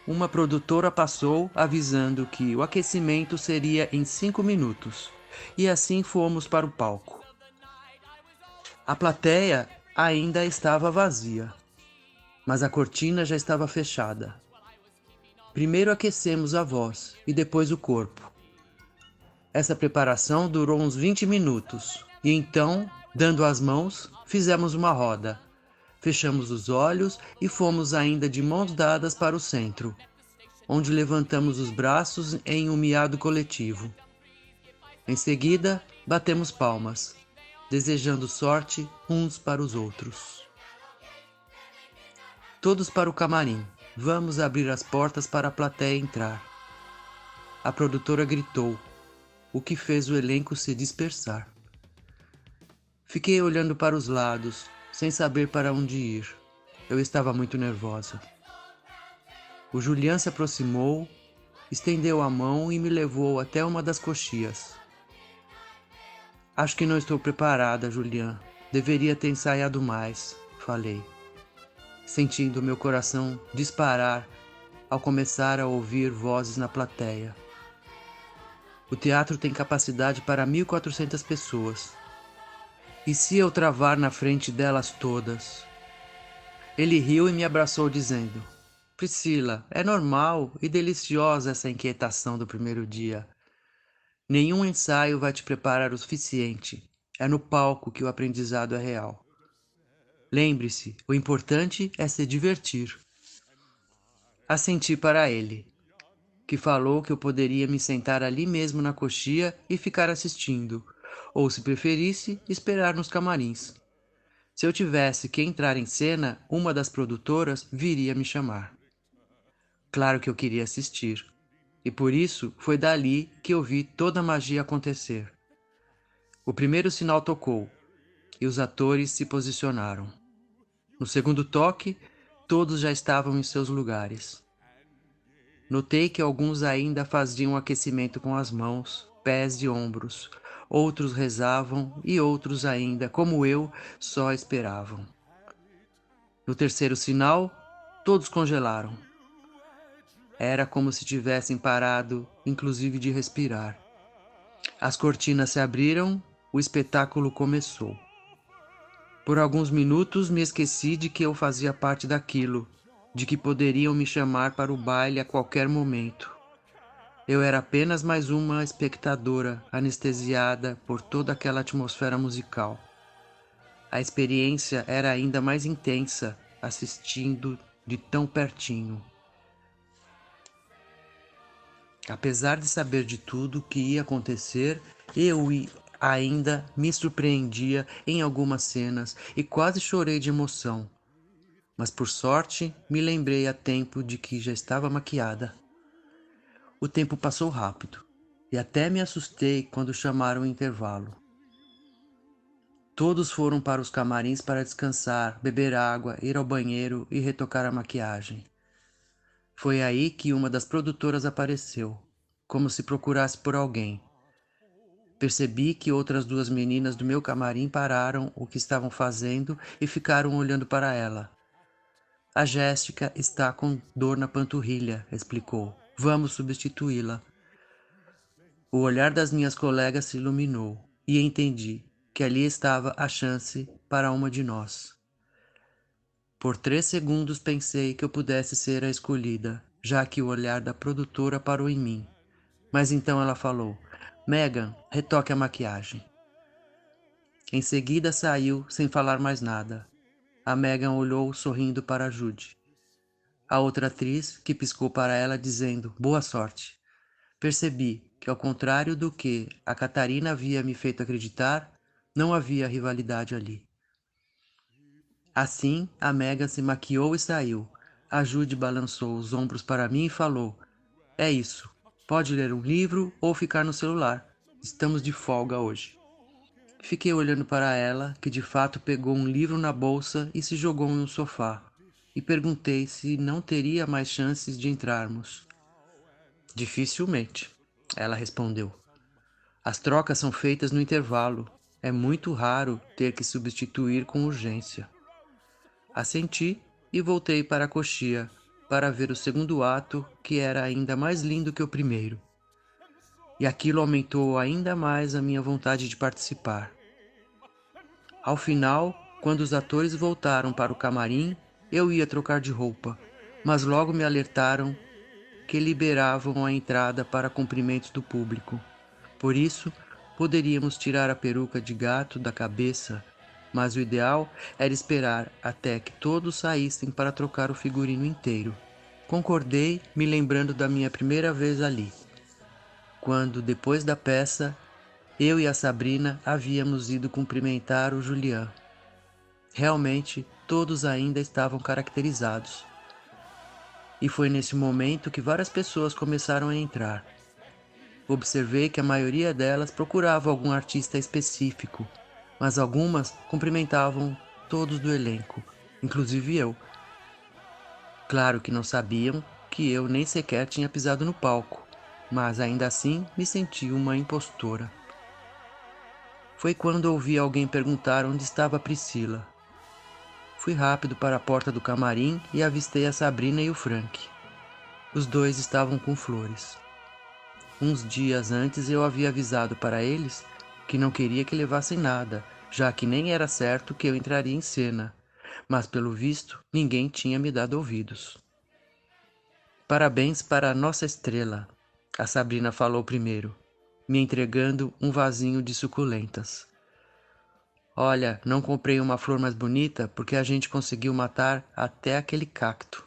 Uma produtora passou avisando que o aquecimento seria em 5 minutos, e assim fomos para o palco. A plateia ainda estava vazia, mas a cortina já estava fechada. Primeiro aquecemos a voz e depois o corpo. Essa preparação durou uns 20 minutos, e então, dando as mãos, fizemos uma roda. Fechamos os olhos e fomos ainda de mãos dadas para o centro, onde levantamos os braços em um miado coletivo. Em seguida, batemos palmas, desejando sorte uns para os outros. Todos para o camarim. Vamos abrir as portas para a plateia entrar. A produtora gritou. o que fez o elenco se dispersar. Fiquei olhando para os lados, sem saber para onde ir. Eu estava muito nervosa. O Julian se aproximou, estendeu a mão e me levou até uma das coxias. Acho que não estou preparada, Julian. Deveria ter ensaiado mais, falei, sentindo meu coração disparar ao começar a ouvir vozes na plateia. O teatro tem capacidade para 1.400 pessoas. E se eu travar na frente delas todas? Ele riu e me abraçou dizendo: Priscila, é normal e deliciosa essa inquietação do primeiro dia. Nenhum ensaio vai te preparar o suficiente. É no palco que o aprendizado é real. Lembre-se, o importante é se divertir. Assenti para ele, que falou que eu poderia me sentar ali mesmo na coxia e ficar assistindo, ou se preferisse, esperar nos camarins. Se eu tivesse que entrar em cena, uma das produtoras viria me chamar. Claro que eu queria assistir, e por isso foi dali que eu vi toda a magia acontecer. O primeiro sinal tocou, e os atores se posicionaram. No segundo toque, todos já estavam em seus lugares. Notei que alguns ainda faziam aquecimento com as mãos, pés e ombros. Outros rezavam e outros ainda, como eu, só esperavam. No terceiro sinal, todos congelaram. Era como se tivessem parado, inclusive de respirar. As cortinas se abriram, o espetáculo começou. Por alguns minutos me esqueci de que eu fazia parte daquilo, de que poderiam me chamar para o baile a qualquer momento. Eu era apenas mais uma espectadora anestesiada por toda aquela atmosfera musical. A experiência era ainda mais intensa, assistindo de tão pertinho. Apesar de saber de tudo o que ia acontecer, ainda me surpreendia em algumas cenas e quase chorei de emoção. Mas por sorte, me lembrei a tempo de que já estava maquiada. O tempo passou rápido, e até me assustei quando chamaram o intervalo. Todos foram para os camarins para descansar, beber água, ir ao banheiro e retocar a maquiagem. Foi aí que uma das produtoras apareceu, como se procurasse por alguém. Percebi que outras duas meninas do meu camarim pararam o que estavam fazendo e ficaram olhando para ela. A Jéssica está com dor na panturrilha, explicou. Vamos substituí-la. O olhar das minhas colegas se iluminou e entendi que ali estava a chance para uma de nós. Por 3 segundos pensei que eu pudesse ser a escolhida, já que o olhar da produtora parou em mim. Mas então ela falou: Megan, retoque a maquiagem. Em seguida saiu sem falar mais nada. A Megan olhou sorrindo para a Judy. A outra atriz que piscou para ela dizendo boa sorte. Percebi que, ao contrário do que a Catarina havia me feito acreditar, não havia rivalidade ali. Assim, a Megan se maquiou e saiu. A Judy balançou os ombros para mim e falou: É isso, pode ler um livro ou ficar no celular. Estamos de folga hoje. Fiquei olhando para ela, que de fato pegou um livro na bolsa e se jogou em um sofá, e perguntei se não teria mais chances de entrarmos. Dificilmente, ela respondeu. As trocas são feitas no intervalo. É muito raro ter que substituir com urgência. Assenti e voltei para a coxia para ver o segundo ato, que era ainda mais lindo que o primeiro. E aquilo aumentou ainda mais a minha vontade de participar. Ao final, quando os atores voltaram para o camarim, eu ia trocar de roupa, mas logo me alertaram que liberavam a entrada para cumprimentos do público. Por isso, poderíamos tirar a peruca de gato da cabeça, mas o ideal era esperar até que todos saíssem para trocar o figurino inteiro. Concordei, me lembrando da minha primeira vez ali, quando, depois da peça, eu e a Sabrina havíamos ido cumprimentar o Julian. Realmente, todos ainda estavam caracterizados. E foi nesse momento que várias pessoas começaram a entrar. Observei que a maioria delas procurava algum artista específico, mas algumas cumprimentavam todos do elenco, inclusive eu. Claro que não sabiam que eu nem sequer tinha pisado no palco, mas ainda assim me senti uma impostora. Foi quando ouvi alguém perguntar onde estava a Priscila. Fui rápido para a porta do camarim e avistei a Sabrina e o Frank. Os dois estavam com flores. Uns dias antes eu havia avisado para eles que não queria que levassem nada, já que nem era certo que eu entraria em cena, mas pelo visto ninguém tinha me dado ouvidos. Parabéns para a nossa estrela, a Sabrina falou primeiro, me entregando um vasinho de suculentas. Olha, não comprei uma flor mais bonita porque a gente conseguiu matar até aquele cacto.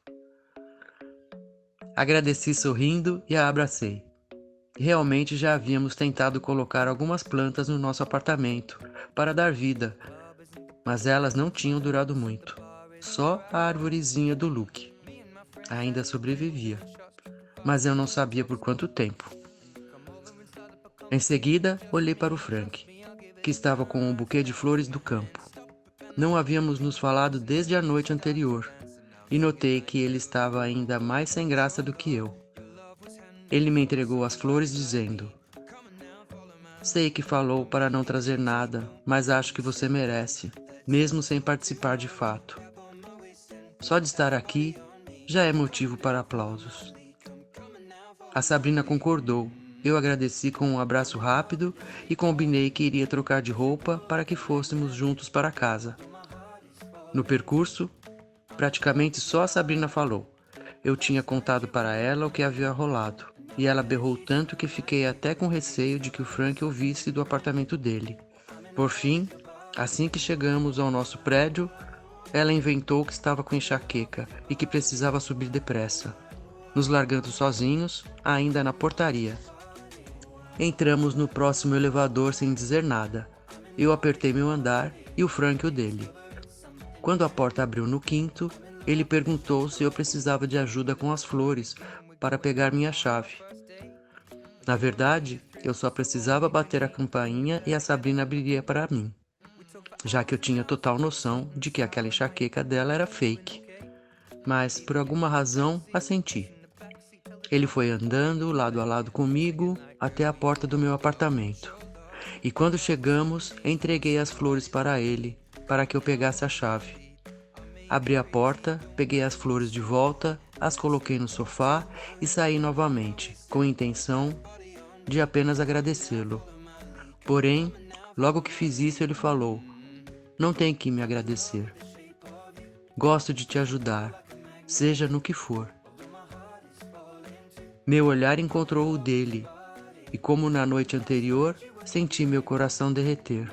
Agradeci sorrindo e a abracei. Realmente já havíamos tentado colocar algumas plantas no nosso apartamento para dar vida, mas elas não tinham durado muito. Só a arvorezinha do Luke ainda sobrevivia, mas eu não sabia por quanto tempo. Em seguida, olhei para o Frank, que estava com um buquê de flores do campo. Não havíamos nos falado desde a noite anterior, e notei que ele estava ainda mais sem graça do que eu. Ele me entregou as flores dizendo: sei que falou para não trazer nada, mas acho que você merece, mesmo sem participar de fato. Só de estar aqui já é motivo para aplausos. A Sabrina concordou. Eu agradeci com um abraço rápido e combinei que iria trocar de roupa para que fôssemos juntos para casa. No percurso, praticamente só a Sabrina falou. Eu tinha contado para ela o que havia rolado, e ela berrou tanto que fiquei até com receio de que o Frank ouvisse do apartamento dele. Por fim, assim que chegamos ao nosso prédio, ela inventou que estava com enxaqueca e que precisava subir depressa, nos largando sozinhos, ainda na portaria. Entramos no próximo elevador sem dizer nada. Eu apertei meu andar e o Frank o dele. Quando a porta abriu no quinto, ele perguntou se eu precisava de ajuda com as flores para pegar minha chave. Na verdade, eu só precisava bater a campainha e a Sabrina abriria para mim, já que eu tinha total noção de que aquela enxaqueca dela era fake. Mas, por alguma razão, assenti. Ele foi andando lado a lado comigo até a porta do meu apartamento. E quando chegamos, entreguei as flores para ele, para que eu pegasse a chave. Abri a porta, peguei as flores de volta, as coloquei no sofá e saí novamente, com a intenção de apenas agradecê-lo. Porém, logo que fiz isso, ele falou: não tem que me agradecer. Gosto de te ajudar, seja no que for. Meu olhar encontrou o dele, e como na noite anterior, senti meu coração derreter.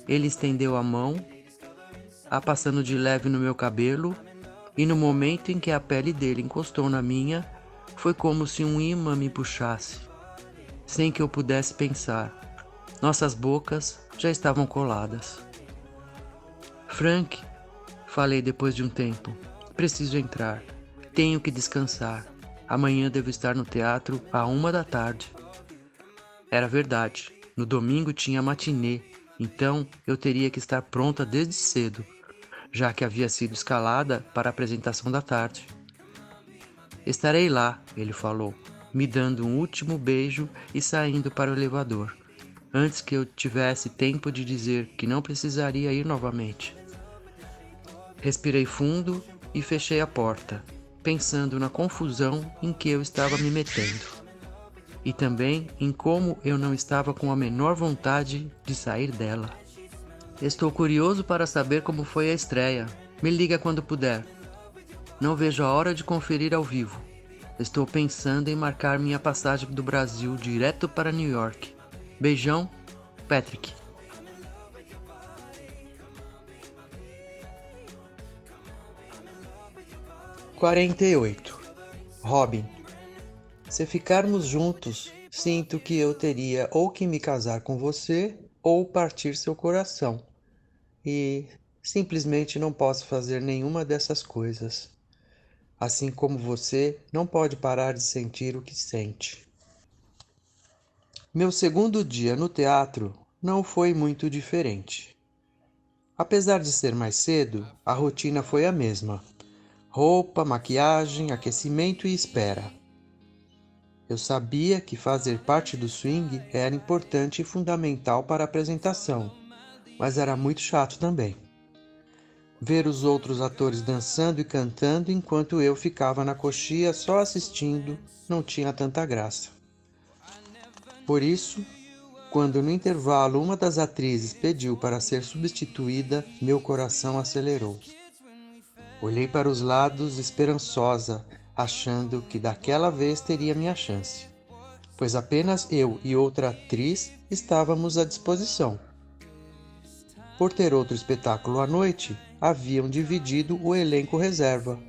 Ele estendeu a mão, a passando de leve no meu cabelo, e no momento em que a pele dele encostou na minha, foi como se um imã me puxasse, sem que eu pudesse pensar. Nossas bocas já estavam coladas. Frank, falei depois de um tempo, preciso entrar. Tenho que descansar. Amanhã devo estar no teatro à 1 da tarde. Era verdade. No domingo tinha matinê, então eu teria que estar pronta desde cedo, já que havia sido escalada para a apresentação da tarde. Estarei lá, ele falou, me dando um último beijo e saindo para o elevador, antes que eu tivesse tempo de dizer que não precisaria ir novamente. Respirei fundo e fechei a porta, pensando na confusão em que eu estava me metendo. E também em como eu não estava com a menor vontade de sair dela. Estou curioso para saber como foi a estreia. Me liga quando puder. Não vejo a hora de conferir ao vivo. Estou pensando em marcar minha passagem do Brasil direto para New York. Beijão, Patrick. (48) Robin. Se ficarmos juntos, sinto que eu teria ou que me casar com você ou partir seu coração. E simplesmente não posso fazer nenhuma dessas coisas. Assim como você não pode parar de sentir o que sente. Meu segundo dia no teatro não foi muito diferente. Apesar de ser mais cedo, a rotina foi a mesma: roupa, maquiagem, aquecimento e espera. Eu sabia que fazer parte do swing era importante e fundamental para a apresentação, mas era muito chato também. Ver os outros atores dançando e cantando enquanto eu ficava na coxia só assistindo não tinha tanta graça. Por isso, quando no intervalo uma das atrizes pediu para ser substituída, meu coração acelerou. Olhei para os lados esperançosa, achando que daquela vez teria minha chance, pois apenas eu e outra atriz estávamos à disposição. Por ter outro espetáculo à noite, haviam dividido o elenco reserva.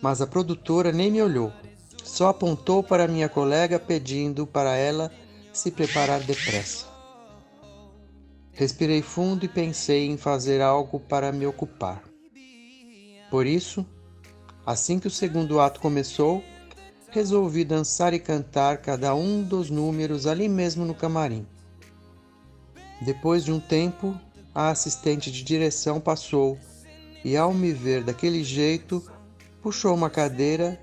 Mas a produtora nem me olhou, só apontou para minha colega pedindo para ela se preparar depressa. Respirei fundo e pensei em fazer algo para me ocupar. Por isso, assim que o segundo ato começou, resolvi dançar e cantar cada um dos números ali mesmo no camarim. Depois de um tempo, a assistente de direção passou e, ao me ver daquele jeito, puxou uma cadeira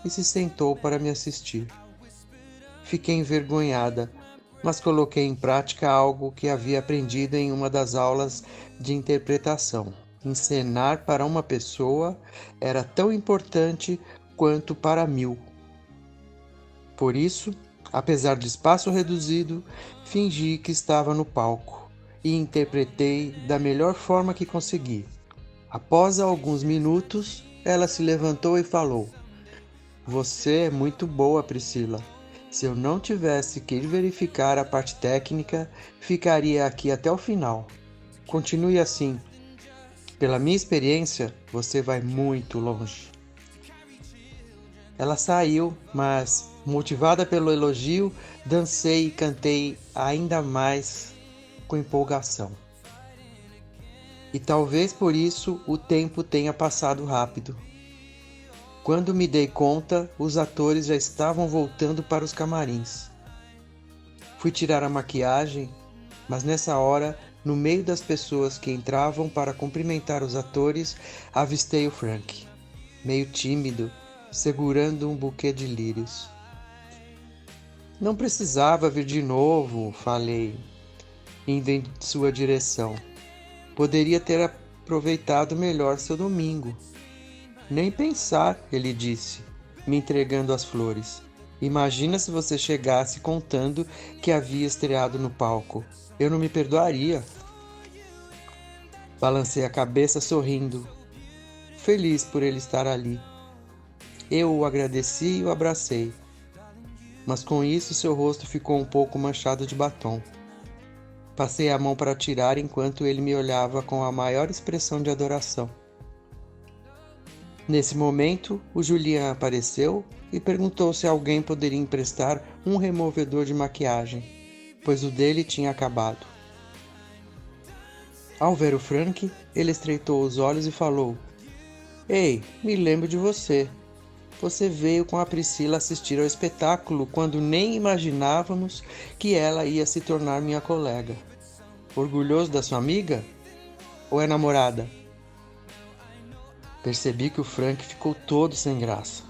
e se sentou para me assistir. Fiquei envergonhada, mas coloquei em prática algo que havia aprendido em uma das aulas de interpretação. Encenar para uma pessoa era tão importante quanto para 1000. Por isso, apesar do espaço reduzido, fingi que estava no palco e interpretei da melhor forma que consegui. Após alguns minutos, ela se levantou e falou: "Você é muito boa, Priscila. Se eu não tivesse que ir verificar a parte técnica, ficaria aqui até o final. Continue assim. Pela minha experiência, você vai muito longe." Ela saiu, mas, motivada pelo elogio, dancei e cantei ainda mais com empolgação. E talvez por isso o tempo tenha passado rápido. Quando me dei conta, os atores já estavam voltando para os camarins. Fui tirar a maquiagem, mas nessa hora, no meio das pessoas que entravam para cumprimentar os atores, avistei o Frank, meio tímido, segurando um buquê de lírios. "Não precisava vir de novo", falei, indo em sua direção. "Poderia ter aproveitado melhor seu domingo." "Nem pensar", ele disse, me entregando as flores. "Imagina se você chegasse contando que havia estreado no palco. Eu não me perdoaria." Balancei a cabeça sorrindo, feliz por ele estar ali. Eu o agradeci e o abracei, mas com isso seu rosto ficou um pouco manchado de batom. Passei a mão para tirar enquanto ele me olhava com a maior expressão de adoração. Nesse momento, o Julian apareceu e perguntou se alguém poderia emprestar um removedor de maquiagem, pois o dele tinha acabado. Ao ver o Frank, ele estreitou os olhos e falou: "Ei, me lembro de você. Você veio com a Priscila assistir ao espetáculo quando nem imaginávamos que ela ia se tornar minha colega. Orgulhoso da sua amiga? Ou é namorada?" Percebi que o Frank ficou todo sem graça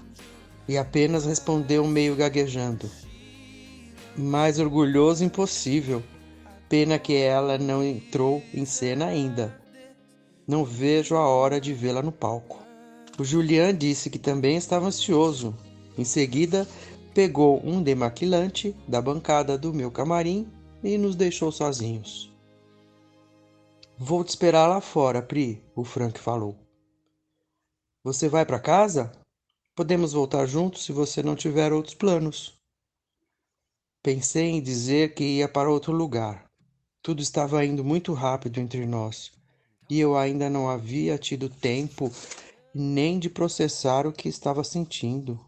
e apenas respondeu meio gaguejando: "Mais orgulhoso impossível. Pena que ela não entrou em cena ainda. Não vejo a hora de vê-la no palco." O Julian disse que também estava ansioso. Em seguida, pegou um demaquilante da bancada do meu camarim e nos deixou sozinhos. "Vou te esperar lá fora, Pri", o Frank falou. "Você vai para casa? Podemos voltar juntos se você não tiver outros planos." Pensei em dizer que ia para outro lugar. Tudo estava indo muito rápido entre nós, e eu ainda não havia tido tempo nem de processar o que estava sentindo.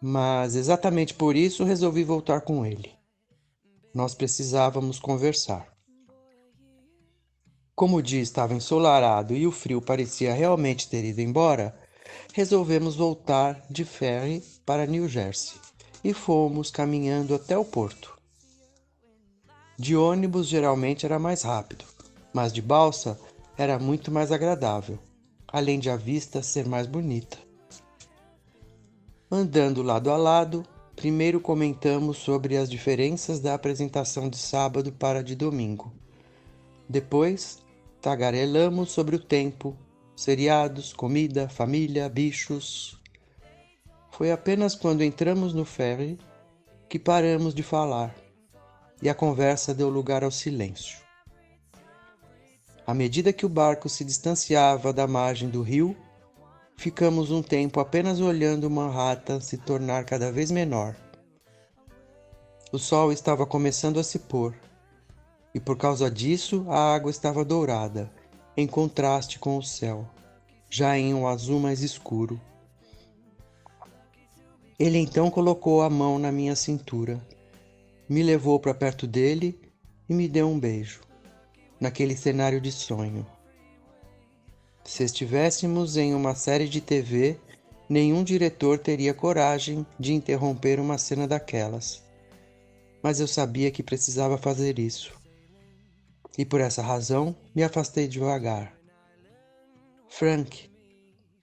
Mas exatamente por isso resolvi voltar com ele. Nós precisávamos conversar. Como o dia estava ensolarado e o frio parecia realmente ter ido embora, resolvemos voltar de ferry para New Jersey. e fomos caminhando até o porto. De ônibus geralmente era mais rápido, mas de balsa era muito mais agradável, além de a vista ser mais bonita. Andando lado a lado, primeiro comentamos sobre as diferenças da apresentação de sábado para de domingo. Depois, tagarelamos sobre o tempo, seriados, comida, família, bichos. Foi apenas quando entramos no ferry que paramos de falar e a conversa deu lugar ao silêncio. À medida que o barco se distanciava da margem do rio, ficamos um tempo apenas olhando Manhattan se tornar cada vez menor. O sol estava começando a se pôr, e por causa disso a água estava dourada, em contraste com o céu, já em um azul mais escuro. Ele então colocou a mão na minha cintura, me levou para perto dele e me deu um beijo, naquele cenário de sonho. Se estivéssemos em uma série de TV, nenhum diretor teria coragem de interromper uma cena daquelas. Mas eu sabia que precisava fazer isso. E por essa razão, me afastei devagar. Frank,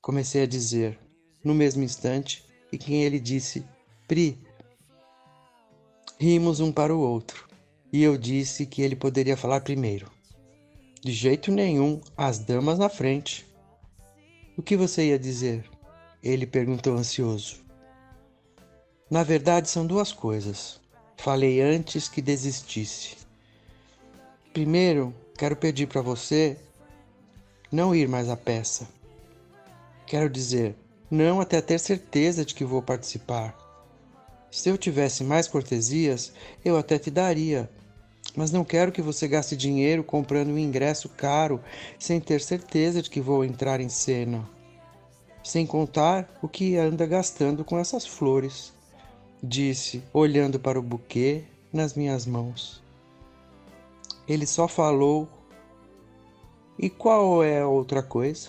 comecei a dizer, no mesmo instante, e quem ele disse, Pri. Rimos um para o outro, e eu disse que ele poderia falar primeiro. De jeito nenhum, as damas na frente. O que você ia dizer? Ele perguntou ansioso. Na verdade, são duas coisas. Falei antes que desistisse. Primeiro, quero pedir para você não ir mais à peça. Quero dizer, não até ter certeza de que vou participar. Se eu tivesse mais cortesias, eu até te daria. Mas não quero que você gaste dinheiro comprando um ingresso caro sem ter certeza de que vou entrar em cena. Sem contar o que anda gastando com essas flores, disse, olhando para o buquê nas minhas mãos. Ele só falou, e qual é a outra coisa?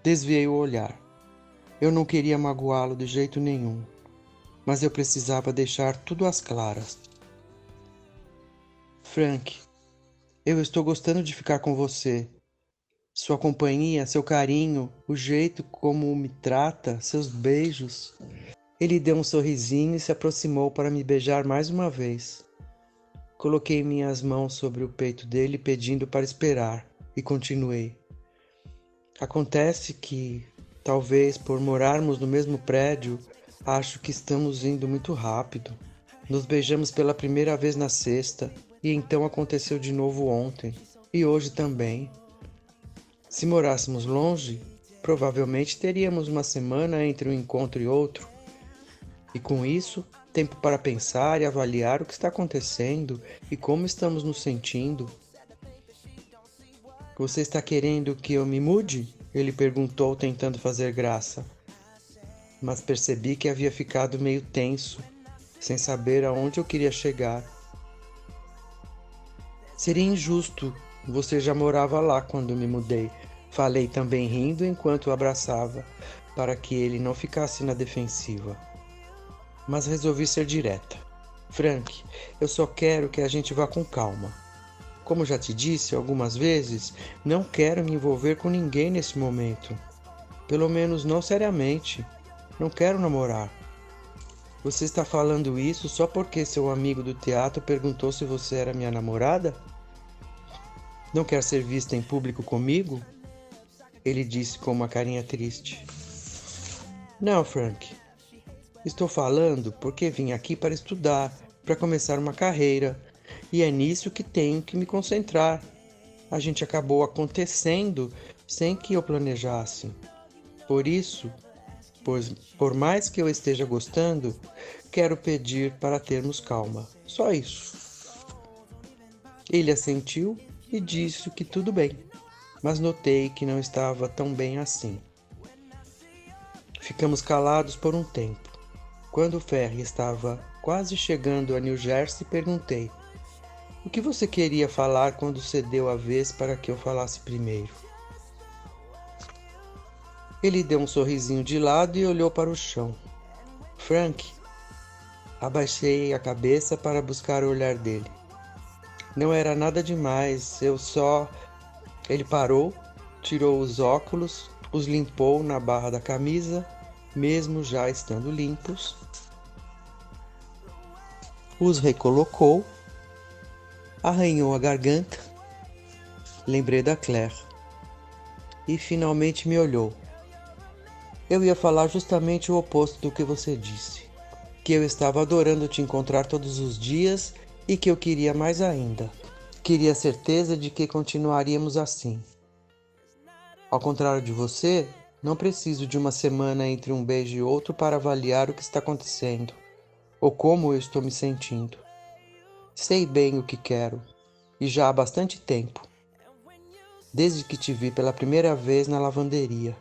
Desviei o olhar. Eu não queria magoá-lo de jeito nenhum, mas eu precisava deixar tudo às claras. Frank, eu estou gostando de ficar com você. Sua companhia, seu carinho, o jeito como me trata, seus beijos. Ele deu um sorrisinho e se aproximou para me beijar mais uma vez. Coloquei minhas mãos sobre o peito dele pedindo para esperar e continuei. Acontece que, talvez por morarmos no mesmo prédio, acho que estamos indo muito rápido. Nos beijamos pela primeira vez na sexta e então aconteceu de novo ontem e hoje também. Se morássemos longe, provavelmente teríamos uma semana entre um encontro e outro. E com isso, tempo para pensar e avaliar o que está acontecendo e como estamos nos sentindo. Você está querendo que eu me mude? Ele perguntou, tentando fazer graça. Mas percebi que havia ficado meio tenso, sem saber aonde eu queria chegar. Seria injusto, você já morava lá quando me mudei. Falei também rindo enquanto o abraçava, para que ele não ficasse na defensiva. Mas resolvi ser direta. Frank, eu só quero que a gente vá com calma. Como já te disse algumas vezes, não quero me envolver com ninguém nesse momento. Pelo menos não seriamente. Não quero namorar. Você está falando isso só porque seu amigo do teatro perguntou se você era minha namorada? Não quer ser vista em público comigo? Ele disse com uma carinha triste. Não, Frank. Estou falando porque vim aqui para estudar, para começar uma carreira, e é nisso que tenho que me concentrar. A gente acabou acontecendo sem que eu planejasse. Por isso, por mais que eu esteja gostando, quero pedir para termos calma. Só isso. Ele assentiu e disse que tudo bem, mas notei que não estava tão bem assim. Ficamos calados por um tempo. Quando o ferry estava quase chegando a New Jersey, perguntei: o que você queria falar quando cedeu a vez para que eu falasse primeiro? Ele deu um sorrisinho de lado e olhou para o chão. Frank, Abaixei a cabeça para buscar o olhar dele. Não era nada demais, Ele parou, tirou os óculos, os limpou na barra da camisa, mesmo já estando limpos, os recolocou, arranhou a garganta, lembrei da Claire, e finalmente me olhou. Eu ia falar justamente o oposto do que você disse, que eu estava adorando te encontrar todos os dias e que eu queria mais ainda. Queria a certeza de que continuaríamos assim. Ao contrário de você, não preciso de uma semana entre um beijo e outro para avaliar o que está acontecendo, ou como eu estou me sentindo. Sei bem o que quero, e já há bastante tempo, desde que te vi pela primeira vez na lavanderia.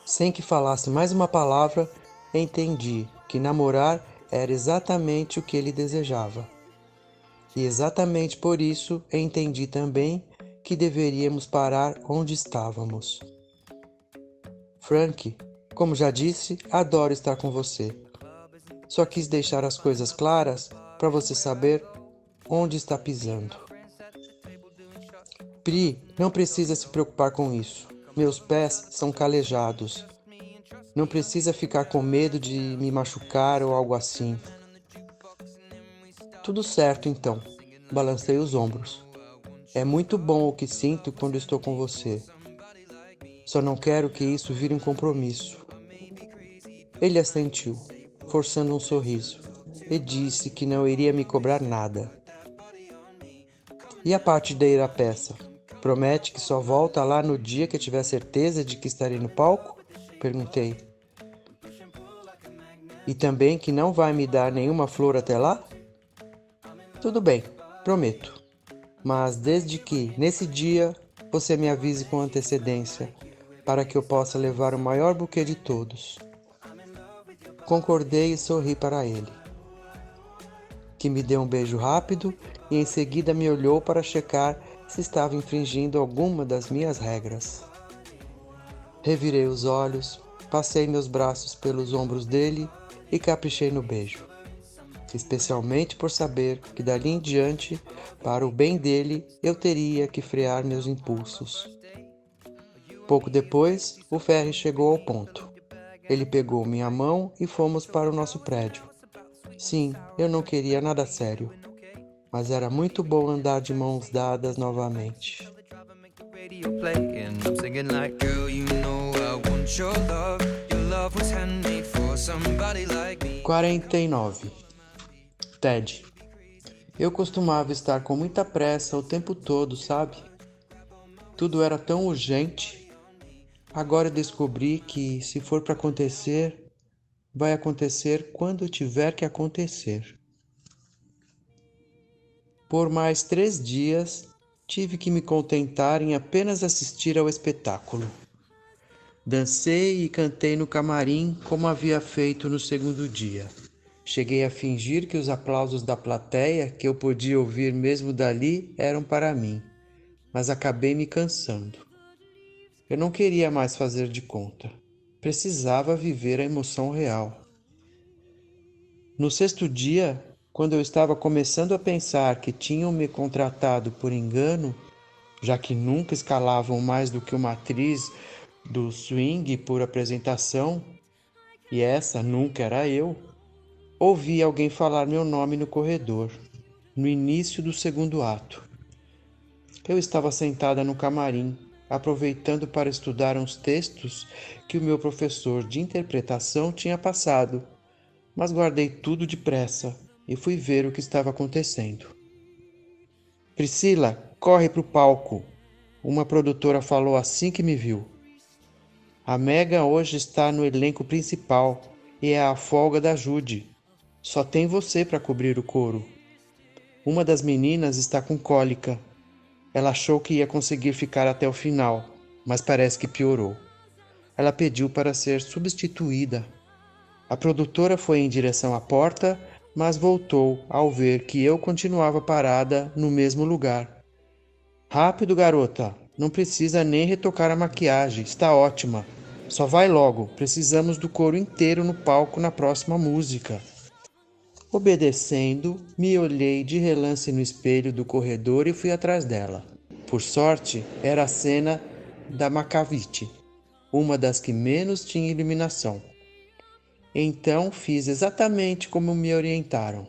Sem que falasse mais uma palavra, entendi que namorar era exatamente o que ele desejava. E exatamente por isso entendi também que deveríamos parar onde estávamos. Frank, como já disse, adoro estar com você. Só quis deixar as coisas claras para você saber onde está pisando. Pri, não precisa se preocupar com isso. Meus pés são calejados. Não precisa ficar com medo de me machucar ou algo assim. Tudo certo, então. Balancei os ombros. É muito bom o que sinto quando estou com você. Só não quero que isso vire um compromisso. Ele assentiu, forçando um sorriso, e disse que não iria me cobrar nada. E a parte de ir à peça? Promete que só volta lá no dia que tiver certeza de que estarei no palco? Perguntei. E também que não vai me dar nenhuma flor até lá? Tudo bem, prometo. Mas desde que, nesse dia, você me avise com antecedência, para que eu possa levar o maior buquê de todos. Concordei e sorri para ele, que me deu um beijo rápido e em seguida me olhou para checar se estava infringindo alguma das minhas regras. Revirei os olhos, passei meus braços pelos ombros dele e caprichei no beijo. Especialmente por saber que dali em diante, para o bem dele, eu teria que frear meus impulsos. Pouco depois, o ferry chegou ao ponto. Ele pegou minha mão e fomos para o nosso prédio. Sim, eu não queria nada sério, mas era muito bom andar de mãos dadas novamente. 49. Ted. Eu costumava estar com muita pressa o tempo todo, sabe? Tudo era tão urgente. Agora descobri que, se for para acontecer, vai acontecer quando tiver que acontecer. Por mais 3 dias, tive que me contentar em apenas assistir ao espetáculo. Dancei e cantei no camarim como havia feito no segundo dia. Cheguei a fingir que os aplausos da plateia, que eu podia ouvir mesmo dali, eram para mim, mas acabei me cansando. Eu não queria mais fazer de conta. Precisava viver a emoção real. No 6º dia, quando eu estava começando a pensar que tinham me contratado por engano, já que nunca escalavam mais do que uma atriz do swing por apresentação, e essa nunca era eu, ouvi alguém falar meu nome no corredor, no início do 2º ato. Eu estava sentada no camarim, aproveitando para estudar uns textos que o meu professor de interpretação tinha passado, mas guardei tudo depressa e fui ver o que estava acontecendo. Priscila, corre para o palco, uma produtora falou assim que me viu. A Megan hoje está no elenco principal e é a folga da Judy. Só tem você para cobrir o coro. Uma das meninas está com cólica. Ela achou que ia conseguir ficar até o final, mas parece que piorou. Ela pediu para ser substituída. A produtora foi em direção à porta, mas voltou ao ver que eu continuava parada no mesmo lugar. Rápido, garota. Não precisa nem retocar a maquiagem. Está ótima. Só vai logo. Precisamos do coro inteiro no palco na próxima música. Obedecendo, me olhei de relance no espelho do corredor e fui atrás dela. Por sorte, era a cena da Macavity, uma das que menos tinha iluminação. Então fiz exatamente como me orientaram.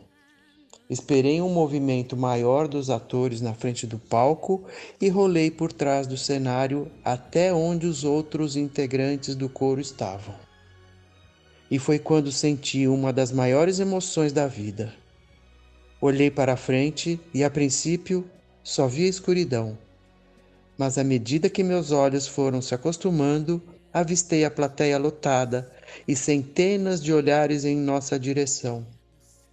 Esperei um movimento maior dos atores na frente do palco e rolei por trás do cenário até onde os outros integrantes do coro estavam. E foi quando senti uma das maiores emoções da vida. Olhei para a frente e, a princípio, só vi a escuridão. Mas à medida que meus olhos foram se acostumando, avistei a plateia lotada e centenas de olhares em nossa direção.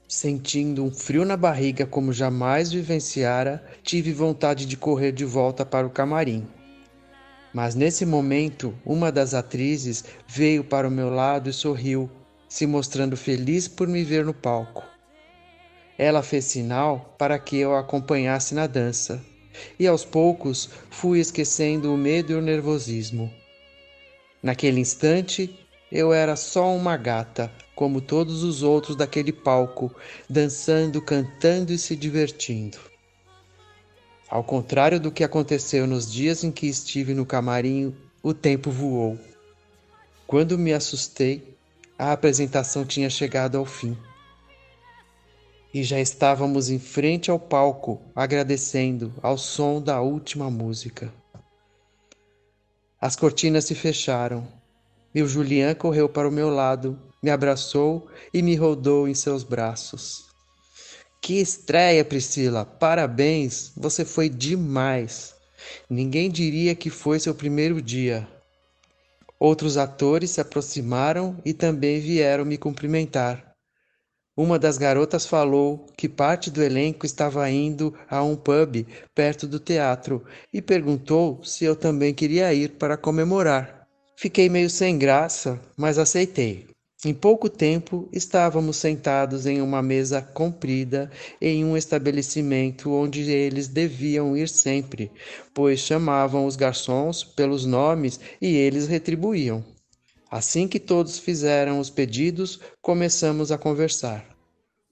Sentindo um frio na barriga como jamais vivenciara, tive vontade de correr de volta para o camarim. Mas nesse momento, uma das atrizes veio para o meu lado e sorriu, se mostrando feliz por me ver no palco. Ela fez sinal para que eu a acompanhasse na dança, e aos poucos fui esquecendo o medo e o nervosismo. Naquele instante, eu era só uma gata, como todos os outros daquele palco, dançando, cantando e se divertindo. Ao contrário do que aconteceu nos dias em que estive no camarim, o tempo voou. Quando me assustei, a apresentação tinha chegado ao fim. E já estávamos em frente ao palco, agradecendo ao som da última música. As cortinas se fecharam. E o Julian correu para o meu lado, me abraçou e me rodou em seus braços. Que estreia, Priscila! Parabéns! Você foi demais! Ninguém diria que foi seu primeiro dia. Outros atores se aproximaram e também vieram me cumprimentar. Uma das garotas falou que parte do elenco estava indo a um pub perto do teatro e perguntou se eu também queria ir para comemorar. Fiquei meio sem graça, mas aceitei. Em pouco tempo, estávamos sentados em uma mesa comprida em um estabelecimento onde eles deviam ir sempre, pois chamavam os garçons pelos nomes e eles retribuíam. Assim que todos fizeram os pedidos, começamos a conversar.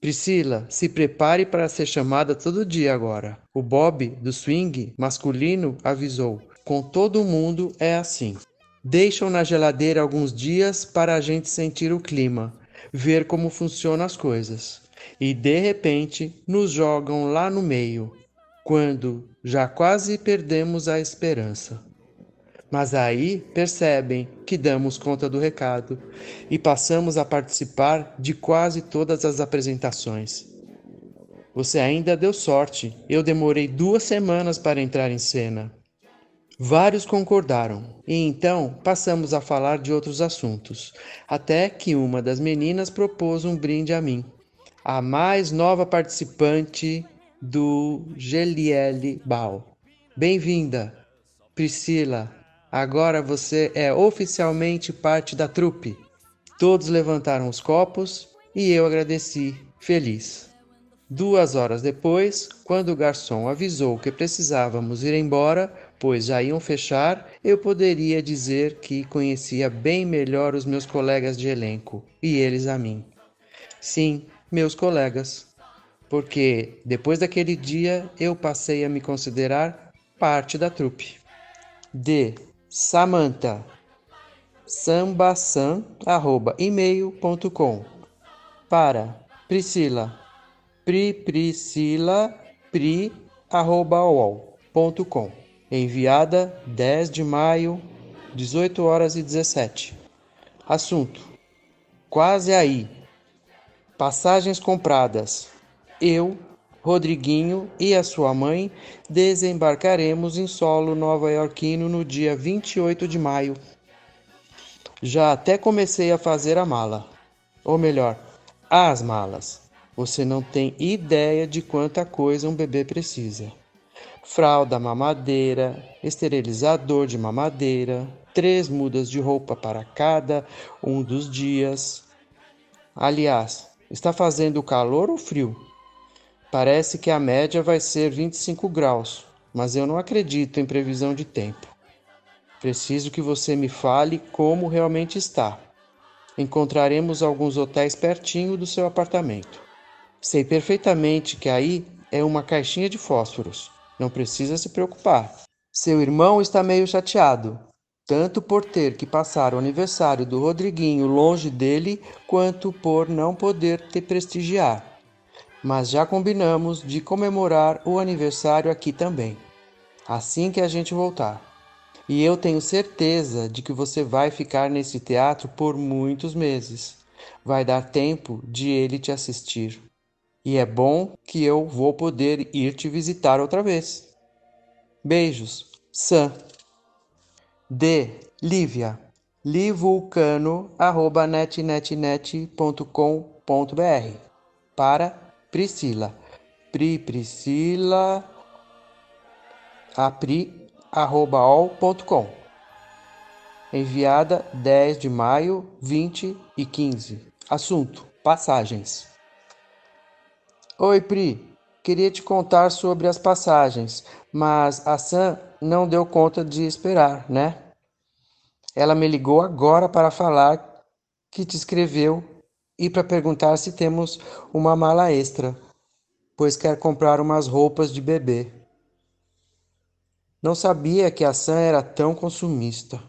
Priscila, se prepare para ser chamada todo dia agora. O Bob, do swing masculino, avisou. Com todo mundo é assim. Deixam na geladeira alguns dias para a gente sentir o clima, ver como funcionam as coisas. E de repente nos jogam lá no meio, quando já quase perdemos a esperança. Mas aí percebem que damos conta do recado e passamos a participar de quase todas as apresentações. Você ainda deu sorte, eu demorei 2 semanas para entrar em cena. Vários concordaram, e então passamos a falar de outros assuntos, até que uma das meninas propôs um brinde a mim, a mais nova participante do GLL Ball. Bem-vinda, Priscila, agora você é oficialmente parte da trupe. Todos levantaram os copos e eu agradeci, feliz. 2 horas depois, quando o garçom avisou que precisávamos ir embora, pois já iam fechar, eu poderia dizer que conhecia bem melhor os meus colegas de elenco, e eles a mim. Sim, meus colegas, porque depois daquele dia eu passei a me considerar parte da trupe. De Samantha, sambasan@email.com. Para Priscila, pri@uol.com. Enviada 10 de maio, 18 horas e 17. Assunto: quase aí. Passagens compradas. Eu, Rodriguinho e a sua mãe desembarcaremos em solo nova-iorquino no dia 28 de maio. Já até comecei a fazer a mala. Ou melhor, as malas. Você não tem ideia de quanta coisa um bebê precisa. Fralda, mamadeira, esterilizador de mamadeira, 3 mudas de roupa para cada um dos dias. Aliás, está fazendo calor ou frio? Parece que a média vai ser 25 graus, mas eu não acredito em previsão de tempo. Preciso que você me fale como realmente está. Encontraremos alguns hotéis pertinho do seu apartamento. Sei perfeitamente que aí é uma caixinha de fósforos. Não precisa se preocupar. Seu irmão está meio chateado, tanto por ter que passar o aniversário do Rodriguinho longe dele, quanto por não poder te prestigiar. Mas já combinamos de comemorar o aniversário aqui também, assim que a gente voltar. E eu tenho certeza de que você vai ficar nesse teatro por muitos meses. Vai dar tempo de ele te assistir. E é bom que eu vou poder ir te visitar outra vez. Beijos, Sam. D. Lívia. livulcano@netnetnet.com.br. Para Priscila. Priscila apri@ol.com. Enviada 10 de maio, 2015. Assunto: passagens. Oi, Pri. Queria te contar sobre as passagens, mas a Sam não deu conta de esperar, né? Ela me ligou agora para falar que te escreveu e para perguntar se temos uma mala extra, pois quer comprar umas roupas de bebê. Não sabia que a Sam era tão consumista.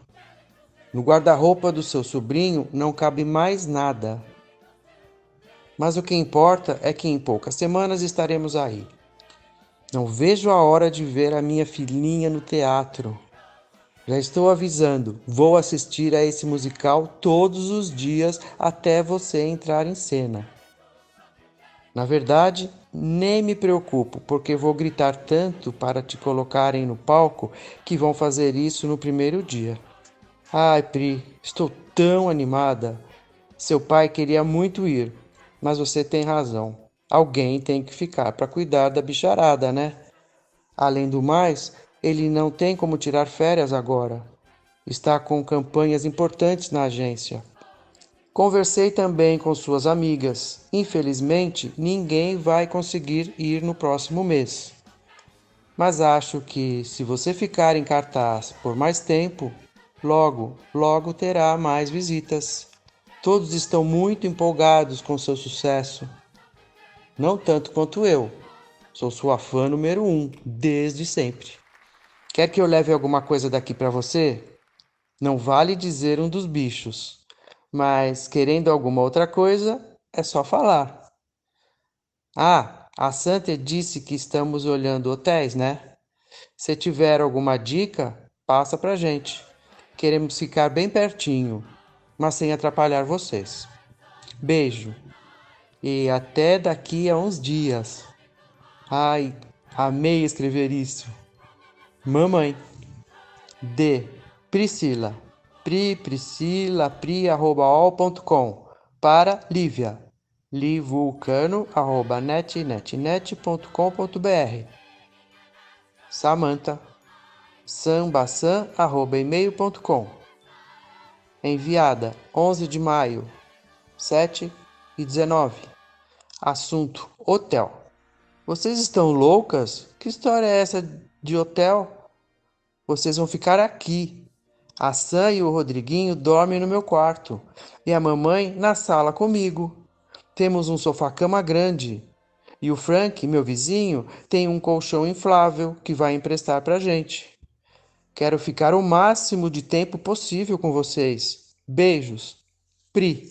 No guarda-roupa do seu sobrinho não cabe mais nada. Mas o que importa é que em poucas semanas estaremos aí. Não vejo a hora de ver a minha filhinha no teatro. Já estou avisando, vou assistir a esse musical todos os dias até você entrar em cena. Na verdade, nem me preocupo, porque vou gritar tanto para te colocarem no palco que vão fazer isso no primeiro dia. Ai, Pri, estou tão animada. Seu pai queria muito ir, mas você tem razão. Alguém tem que ficar para cuidar da bicharada, né? Além do mais, ele não tem como tirar férias agora. Está com campanhas importantes na agência. Conversei também com suas amigas. Infelizmente, ninguém vai conseguir ir no próximo mês. Mas acho que, se você ficar em cartaz por mais tempo, logo terá mais visitas. Todos estão muito empolgados com seu sucesso. Não tanto quanto eu. Sou sua fã número 1, desde sempre. Quer que eu leve alguma coisa daqui para você? Não vale dizer um dos bichos, mas querendo alguma outra coisa, é só falar. Ah, a Santa disse que estamos olhando hotéis, né? Se tiver alguma dica, passa pra gente. Queremos ficar bem pertinho, mas sem atrapalhar vocês. Beijo e até daqui a uns dias. Ai, amei escrever isso. Mamãe. D. Priscila. Priscila@ol.com. Para Lívia. livulcano@netnetnet.com.br. Samantha. sambasan@email.com. Enviada 11 de maio, 7h19. Assunto: hotel. Vocês estão loucas? Que história é essa de hotel? Vocês vão ficar aqui. A Sam e o Rodriguinho dormem no meu quarto e a mamãe na sala comigo. Temos um sofá-cama grande e o Frank, meu vizinho, tem um colchão inflável que vai emprestar pra gente. Quero ficar o máximo de tempo possível com vocês. Beijos. Pri.